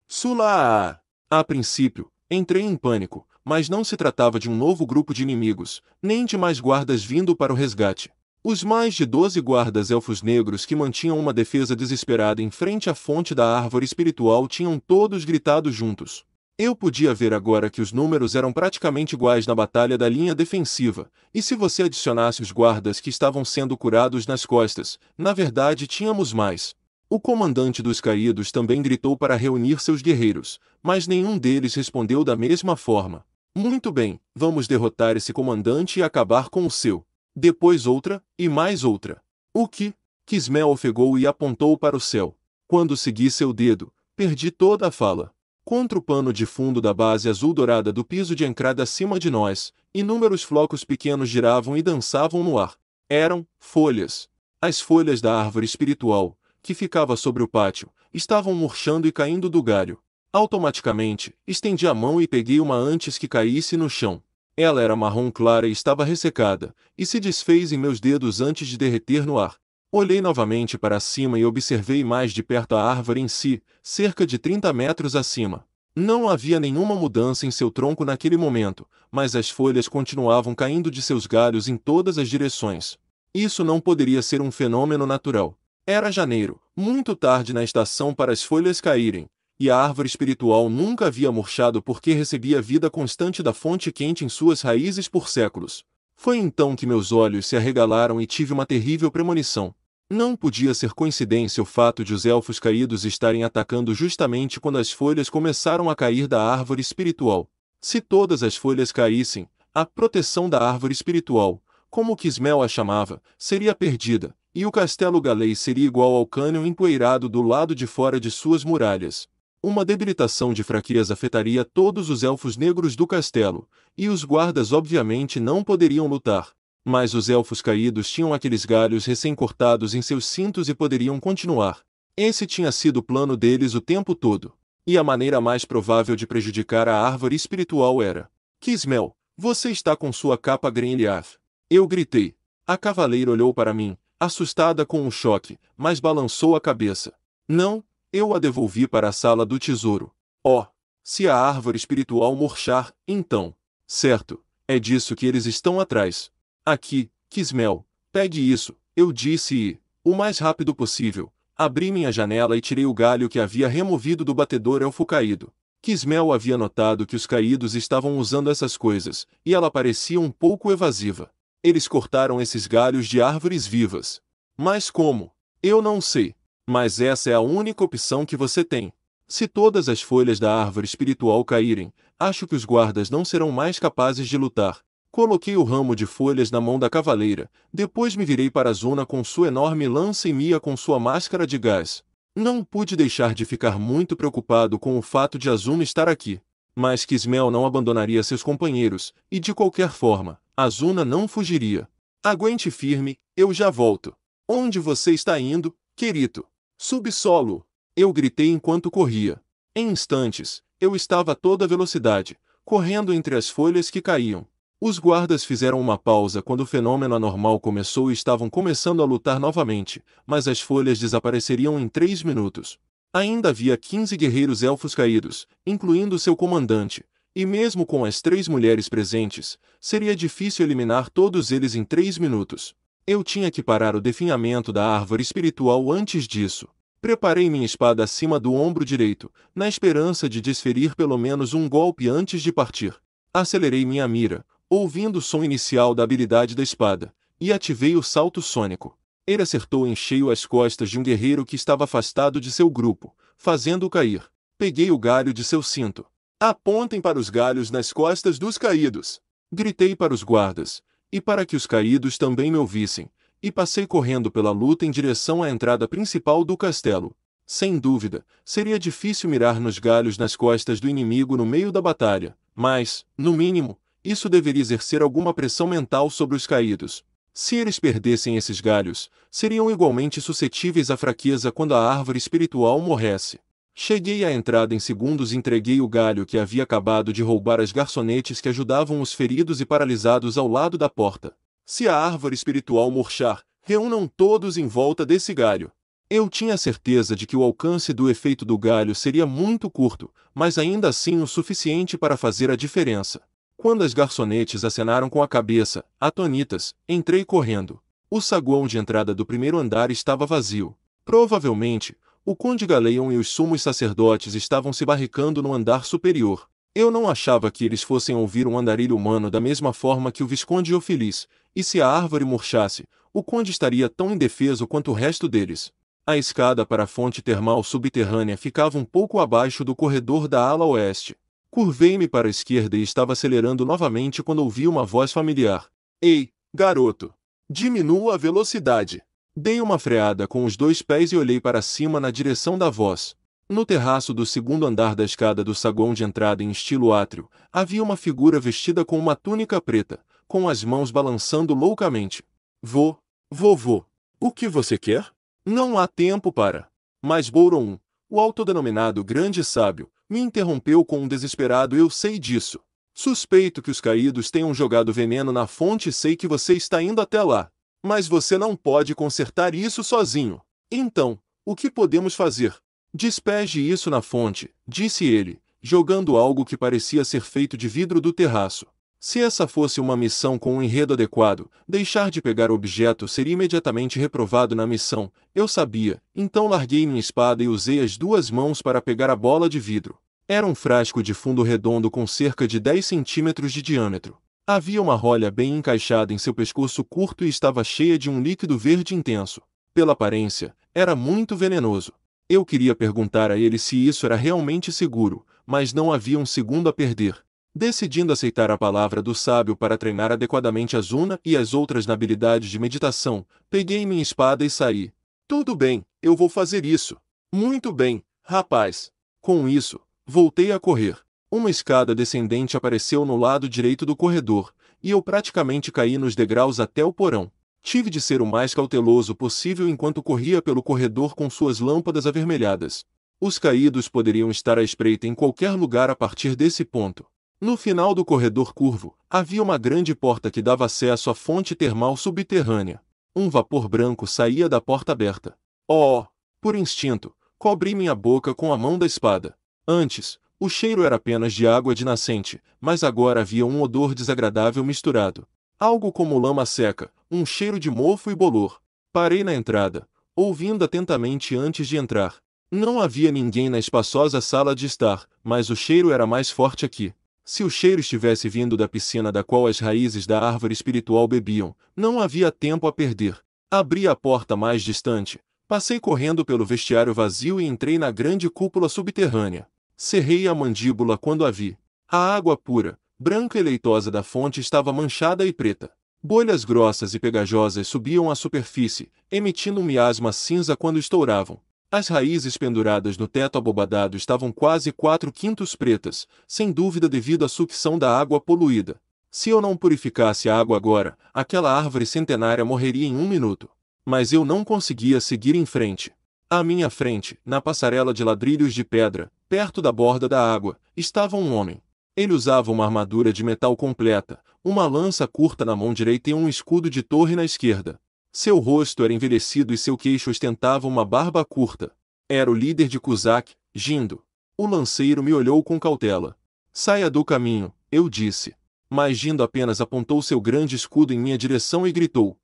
Sula! A princípio, entrei em pânico, mas não se tratava de um novo grupo de inimigos, nem de mais guardas vindo para o resgate. Os mais de 12 guardas elfos negros que mantinham uma defesa desesperada em frente à fonte da árvore espiritual tinham todos gritado juntos. Eu podia ver agora que os números eram praticamente iguais na batalha da linha defensiva, e se você adicionasse os guardas que estavam sendo curados nas costas, na verdade tínhamos mais. O comandante dos caídos também gritou para reunir seus guerreiros, mas nenhum deles respondeu da mesma forma. Muito bem, vamos derrotar esse comandante e acabar com o seu. Depois outra, e mais outra. O que? Quismel ofegou e apontou para o céu. Quando segui seu dedo, perdi toda a fala. Contra o pano de fundo da base azul-dourada do piso de entrada acima de nós, inúmeros flocos pequenos giravam e dançavam no ar. Eram folhas. As folhas da árvore espiritual, que ficava sobre o pátio, estavam murchando e caindo do galho. Automaticamente, estendi a mão e peguei uma antes que caísse no chão. Ela era marrom clara e estava ressecada, e se desfez em meus dedos antes de derreter no ar. Olhei novamente para cima e observei mais de perto a árvore em si, cerca de 30 metros acima. Não havia nenhuma mudança em seu tronco naquele momento, mas as folhas continuavam caindo de seus galhos em todas as direções. Isso não poderia ser um fenômeno natural. Era janeiro, muito tarde na estação para as folhas caírem, e a árvore espiritual nunca havia murchado porque recebia vida constante da fonte quente em suas raízes por séculos. Foi então que meus olhos se arregalaram e tive uma terrível premonição. Não podia ser coincidência o fato de os elfos caídos estarem atacando justamente quando as folhas começaram a cair da árvore espiritual. Se todas as folhas caíssem, a proteção da árvore espiritual, como Quismel a chamava, seria perdida, e o castelo galês seria igual ao cânion empoeirado do lado de fora de suas muralhas. Uma debilitação de fraqueza afetaria todos os elfos negros do castelo, e os guardas obviamente não poderiam lutar. Mas os elfos caídos tinham aqueles galhos recém-cortados em seus cintos e poderiam continuar. Esse tinha sido o plano deles o tempo todo. E a maneira mais provável de prejudicar a árvore espiritual era: Quismel, você está com sua capa Grenliath. Eu gritei. A cavaleira olhou para mim, assustada com o choque, mas balançou a cabeça. Não, eu a devolvi para a sala do tesouro. Oh, se a árvore espiritual murchar, então. Certo, é disso que eles estão atrás. Aqui, Quismel, pegue isso, eu disse e, o mais rápido possível, abri minha janela e tirei o galho que havia removido do batedor elfo caído. Quismel havia notado que os caídos estavam usando essas coisas, e ela parecia um pouco evasiva. Eles cortaram esses galhos de árvores vivas. Mas como? Eu não sei. Mas essa é a única opção que você tem. Se todas as folhas da árvore espiritual caírem, acho que os guardas não serão mais capazes de lutar. Coloquei o ramo de folhas na mão da cavaleira, depois me virei para Zuna com sua enorme lança e Mia com sua máscara de gás. Não pude deixar de ficar muito preocupado com o fato de Azuna estar aqui. Mas Quismel não abandonaria seus companheiros, e de qualquer forma, Azuna não fugiria. Aguente firme, eu já volto. Onde você está indo, querido? Subsolo! Eu gritei enquanto corria. Em instantes, eu estava a toda velocidade, correndo entre as folhas que caíam. Os guardas fizeram uma pausa quando o fenômeno anormal começou e estavam começando a lutar novamente, mas as folhas desapareceriam em 3 minutos. Ainda havia 15 guerreiros elfos caídos, incluindo seu comandante, e mesmo com as 3 mulheres presentes, seria difícil eliminar todos eles em 3 minutos. Eu tinha que parar o definhamento da árvore espiritual antes disso. Preparei minha espada acima do ombro direito, na esperança de desferir pelo menos um golpe antes de partir. Acelerei minha mira, ouvindo o som inicial da habilidade da espada, e ativei o salto sônico. Ele acertou em cheio as costas de um guerreiro que estava afastado de seu grupo, fazendo-o cair. Peguei o galho de seu cinto. Apontem para os galhos nas costas dos caídos! Gritei para os guardas, e para que os caídos também me ouvissem, e passei correndo pela luta em direção à entrada principal do castelo. Sem dúvida, seria difícil mirar nos galhos nas costas do inimigo no meio da batalha, mas, no mínimo, isso deveria exercer alguma pressão mental sobre os caídos. Se eles perdessem esses galhos, seriam igualmente suscetíveis à fraqueza quando a árvore espiritual morresse. Cheguei à entrada em segundos e entreguei o galho que havia acabado de roubar às garçonetes que ajudavam os feridos e paralisados ao lado da porta. Se a árvore espiritual murchar, reúnam todos em volta desse galho. Eu tinha certeza de que o alcance do efeito do galho seria muito curto, mas ainda assim o suficiente para fazer a diferença. Quando as garçonetes acenaram com a cabeça, atonitas, entrei correndo. O saguão de entrada do primeiro andar estava vazio. Provavelmente, o Conde Galeion e os sumos sacerdotes estavam se barricando no andar superior. Eu não achava que eles fossem ouvir um andarilho humano da mesma forma que o Visconde Ophilis, e se a árvore murchasse, o conde estaria tão indefeso quanto o resto deles. A escada para a fonte termal subterrânea ficava um pouco abaixo do corredor da ala oeste. Curvei-me para a esquerda e estava acelerando novamente quando ouvi uma voz familiar. Ei, garoto! Diminua a velocidade! Dei uma freada com os 2 pés e olhei para cima na direção da voz. No terraço do segundo andar da escada do saguão de entrada em estilo átrio, havia uma figura vestida com uma túnica preta, com as mãos balançando loucamente. Vovô, o que você quer? Não há tempo para... Mas Bouron, o autodenominado grande sábio, me interrompeu com um desesperado eu sei disso. Suspeito que os caídos tenham jogado veneno na fonte e sei que você está indo até lá. Mas você não pode consertar isso sozinho. Então, o que podemos fazer? Despeje isso na fonte, disse ele, jogando algo que parecia ser feito de vidro do terraço. Se essa fosse uma missão com um enredo adequado, deixar de pegar o objeto seria imediatamente reprovado na missão, eu sabia, então larguei minha espada e usei as 2 mãos para pegar a bola de vidro. Era um frasco de fundo redondo com cerca de 10 centímetros de diâmetro. Havia uma rolha bem encaixada em seu pescoço curto e estava cheia de um líquido verde intenso. Pela aparência, era muito venenoso. Eu queria perguntar a ele se isso era realmente seguro, mas não havia um segundo a perder. Decidindo aceitar a palavra do sábio para treinar adequadamente a Zuna e as outras na habilidade de meditação, peguei minha espada e saí. Tudo bem, eu vou fazer isso. Muito bem, rapaz. Com isso, voltei a correr. Uma escada descendente apareceu no lado direito do corredor, e eu praticamente caí nos degraus até o porão. Tive de ser o mais cauteloso possível enquanto corria pelo corredor com suas lâmpadas avermelhadas. Os caídos poderiam estar à espreita em qualquer lugar a partir desse ponto. No final do corredor curvo, havia uma grande porta que dava acesso à fonte termal subterrânea. Um vapor branco saía da porta aberta. Oh! Por instinto, cobri minha boca com a mão da espada. Antes, o cheiro era apenas de água de nascente, mas agora havia um odor desagradável misturado. Algo como lama seca, um cheiro de mofo e bolor. Parei na entrada, ouvindo atentamente antes de entrar. Não havia ninguém na espaçosa sala de estar, mas o cheiro era mais forte aqui. Se o cheiro estivesse vindo da piscina da qual as raízes da árvore espiritual bebiam, não havia tempo a perder. Abri a porta mais distante, passei correndo pelo vestiário vazio e entrei na grande cúpula subterrânea. Cerrei a mandíbula quando a vi. A água pura, branca e leitosa da fonte estava manchada e preta. Bolhas grossas e pegajosas subiam à superfície, emitindo um miasma cinza quando estouravam. As raízes penduradas no teto abobadado estavam quase 4/5 pretas, sem dúvida devido à sucção da água poluída. Se eu não purificasse a água agora, aquela árvore centenária morreria em 1 minuto. Mas eu não conseguia seguir em frente. À minha frente, na passarela de ladrilhos de pedra, perto da borda da água, estava um homem. Ele usava uma armadura de metal completa, uma lança curta na mão direita e um escudo de torre na esquerda. Seu rosto era envelhecido e seu queixo ostentava uma barba curta. Era o líder de Kuzak, Jindo. O lanceiro me olhou com cautela. Saia do caminho, eu disse. Mas Jindo apenas apontou seu grande escudo em minha direção e gritou: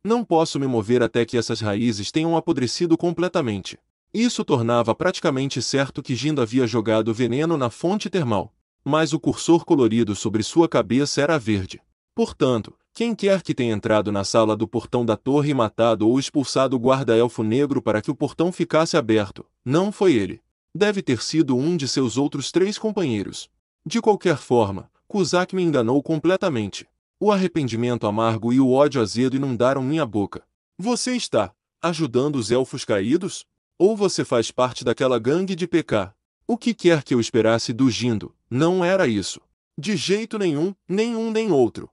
não posso me mover até que essas raízes tenham apodrecido completamente. Isso tornava praticamente certo que Jindo havia jogado veneno na fonte termal. Mas o cursor colorido sobre sua cabeça era verde. Portanto, quem quer que tenha entrado na sala do portão da torre e matado ou expulsado o guarda-elfo negro para que o portão ficasse aberto, não foi ele. Deve ter sido um de seus outros 3 companheiros. De qualquer forma, Kuzak me enganou completamente. O arrependimento amargo e o ódio azedo inundaram minha boca. Você está ajudando os elfos caídos? Ou você faz parte daquela gangue de PK? O que quer que eu esperasse do Jindo, não era isso. De jeito nenhum, nem outro.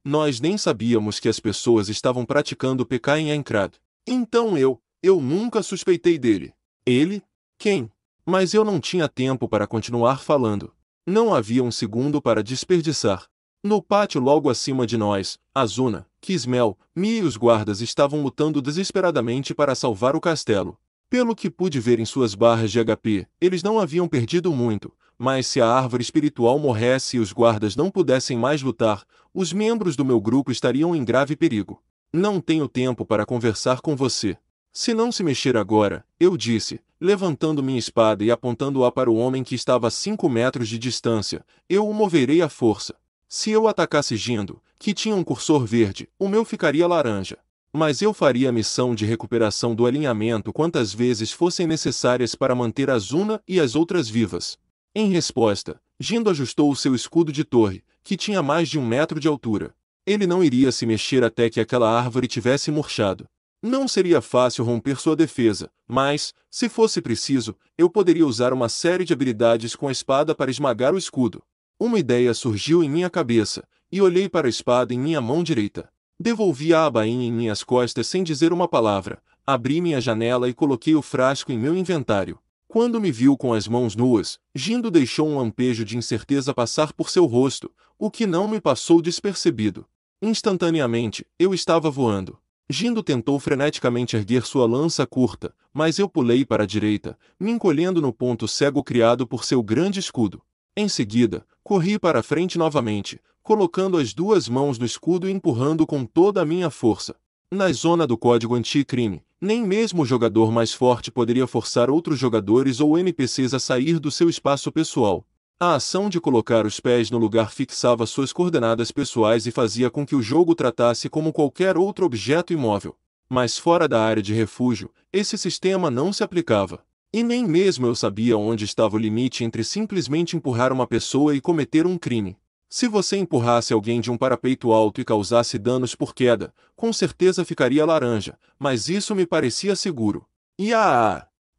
Nós nem sabíamos que as pessoas estavam praticando PK em Aincrad. Então eu nunca suspeitei dele. Ele? Quem? Mas eu não tinha tempo para continuar falando. Não havia um segundo para desperdiçar. No pátio logo acima de nós, Azuna, Kismel, Mia e os guardas estavam lutando desesperadamente para salvar o castelo. Pelo que pude ver em suas barras de HP, eles não haviam perdido muito, mas se a árvore espiritual morresse e os guardas não pudessem mais lutar, os membros do meu grupo estariam em grave perigo. Não tenho tempo para conversar com você. Se não se mexer agora, eu disse, levantando minha espada e apontando-a para o homem que estava a 5 metros de distância, eu o moverei à força. Se eu atacasse Jindo, que tinha um cursor verde, o meu ficaria laranja. Mas eu faria a missão de recuperação do alinhamento quantas vezes fossem necessárias para manter a Zuna e as outras vivas. Em resposta, Jindo ajustou o seu escudo de torre, que tinha mais de 1 metro de altura. Ele não iria se mexer até que aquela árvore tivesse murchado. Não seria fácil romper sua defesa, mas, se fosse preciso, eu poderia usar uma série de habilidades com a espada para esmagar o escudo. Uma ideia surgiu em minha cabeça, e olhei para a espada em minha mão direita. Devolvi a abainha em minhas costas sem dizer uma palavra, abri minha janela e coloquei o frasco em meu inventário. Quando me viu com as mãos nuas, Jindo deixou um lampejo de incerteza passar por seu rosto, o que não me passou despercebido. Instantaneamente, eu estava voando. Jindo tentou freneticamente erguer sua lança curta, mas eu pulei para a direita, me encolhendo no ponto cego criado por seu grande escudo. Em seguida, corri para a frente novamente, colocando as duas mãos no escudo e empurrando com toda a minha força. Na zona do código anti-crime, nem mesmo o jogador mais forte poderia forçar outros jogadores ou NPCs a sair do seu espaço pessoal. A ação de colocar os pés no lugar fixava suas coordenadas pessoais e fazia com que o jogo tratasse como qualquer outro objeto imóvel. Mas fora da área de refúgio, esse sistema não se aplicava. E nem mesmo eu sabia onde estava o limite entre simplesmente empurrar uma pessoa e cometer um crime. Se você empurrasse alguém de um parapeito alto e causasse danos por queda, com certeza ficaria laranja, mas isso me parecia seguro.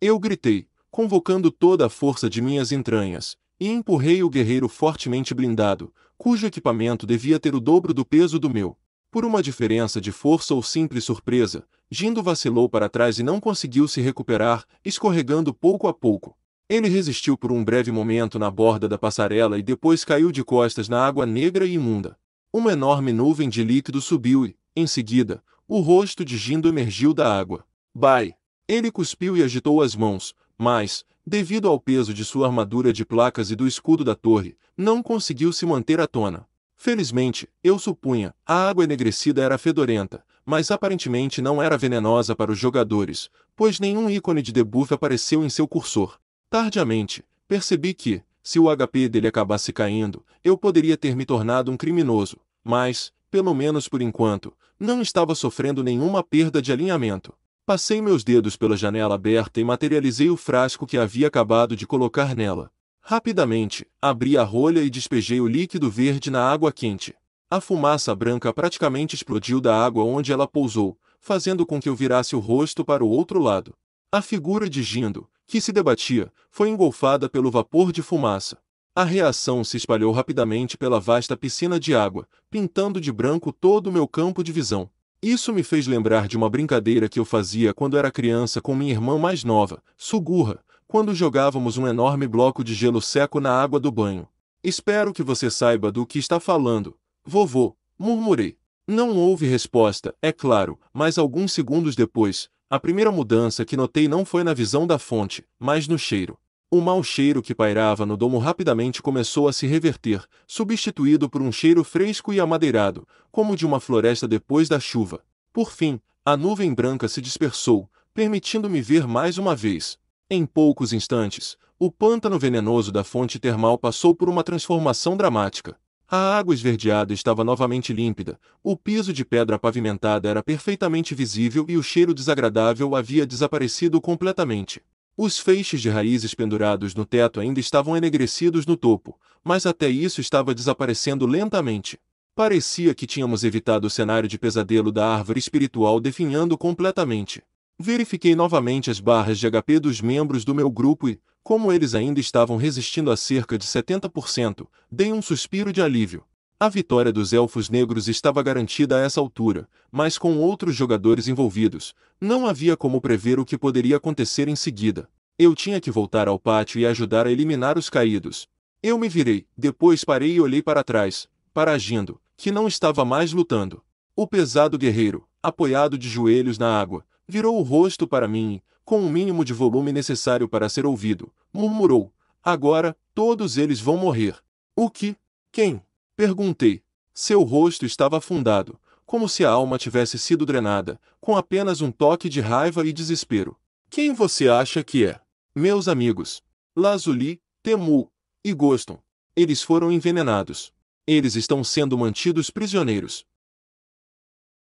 Eu gritei, convocando toda a força de minhas entranhas, e empurrei o guerreiro fortemente blindado, cujo equipamento devia ter o dobro do peso do meu. Por uma diferença de força ou simples surpresa, Jindo vacilou para trás e não conseguiu se recuperar, escorregando pouco a pouco. Ele resistiu por um breve momento na borda da passarela e depois caiu de costas na água negra e imunda. Uma enorme nuvem de líquido subiu e, em seguida, o rosto de Jindo emergiu da água. Bai! Ele cuspiu e agitou as mãos, mas, devido ao peso de sua armadura de placas e do escudo da torre, não conseguiu se manter à tona. Felizmente, eu supunha, a água enegrecida era fedorenta, mas aparentemente não era venenosa para os jogadores, pois nenhum ícone de debuff apareceu em seu cursor. Tardiamente, percebi que, se o HP dele acabasse caindo, eu poderia ter me tornado um criminoso, mas, pelo menos por enquanto, não estava sofrendo nenhuma perda de alinhamento. Passei meus dedos pela janela aberta e materializei o frasco que havia acabado de colocar nela. Rapidamente, abri a rolha e despejei o líquido verde na água quente. A fumaça branca praticamente explodiu da água onde ela pousou, fazendo com que eu virasse o rosto para o outro lado. A figura de Jindo, que se debatia, foi engolfada pelo vapor de fumaça. A reação se espalhou rapidamente pela vasta piscina de água, pintando de branco todo o meu campo de visão. Isso me fez lembrar de uma brincadeira que eu fazia quando era criança com minha irmã mais nova, Sugurra, quando jogávamos um enorme bloco de gelo seco na água do banho. Espero que você saiba do que está falando, vovô, murmurei. Não houve resposta, é claro, mas alguns segundos depois, a primeira mudança que notei não foi na visão da fonte, mas no cheiro. O mau cheiro que pairava no domo rapidamente começou a se reverter, substituído por um cheiro fresco e amadeirado, como de uma floresta depois da chuva. Por fim, a nuvem branca se dispersou, permitindo-me ver mais uma vez. Em poucos instantes, o pântano venenoso da fonte termal passou por uma transformação dramática. A água esverdeada estava novamente límpida, o piso de pedra pavimentada era perfeitamente visível e o cheiro desagradável havia desaparecido completamente. Os feixes de raízes pendurados no teto ainda estavam enegrecidos no topo, mas até isso estava desaparecendo lentamente. Parecia que tínhamos evitado o cenário de pesadelo da árvore espiritual definhando completamente. Verifiquei novamente as barras de HP dos membros do meu grupo e, como eles ainda estavam resistindo a cerca de 70%, dei um suspiro de alívio. A vitória dos Elfos Negros estava garantida a essa altura, mas com outros jogadores envolvidos, não havia como prever o que poderia acontecer em seguida. Eu tinha que voltar ao pátio e ajudar a eliminar os caídos. Eu me virei, depois parei e olhei para trás, para Jindo, que não estava mais lutando. O pesado guerreiro, apoiado de joelhos na água, virou o rosto para mim e, com o mínimo de volume necessário para ser ouvido, murmurou: agora, todos eles vão morrer. O que? Quem? Perguntei. Seu rosto estava afundado, como se a alma tivesse sido drenada, com apenas um toque de raiva e desespero. Quem você acha que é? Meus amigos. Lazuli, Temu e Goston. Eles foram envenenados. Eles estão sendo mantidos prisioneiros.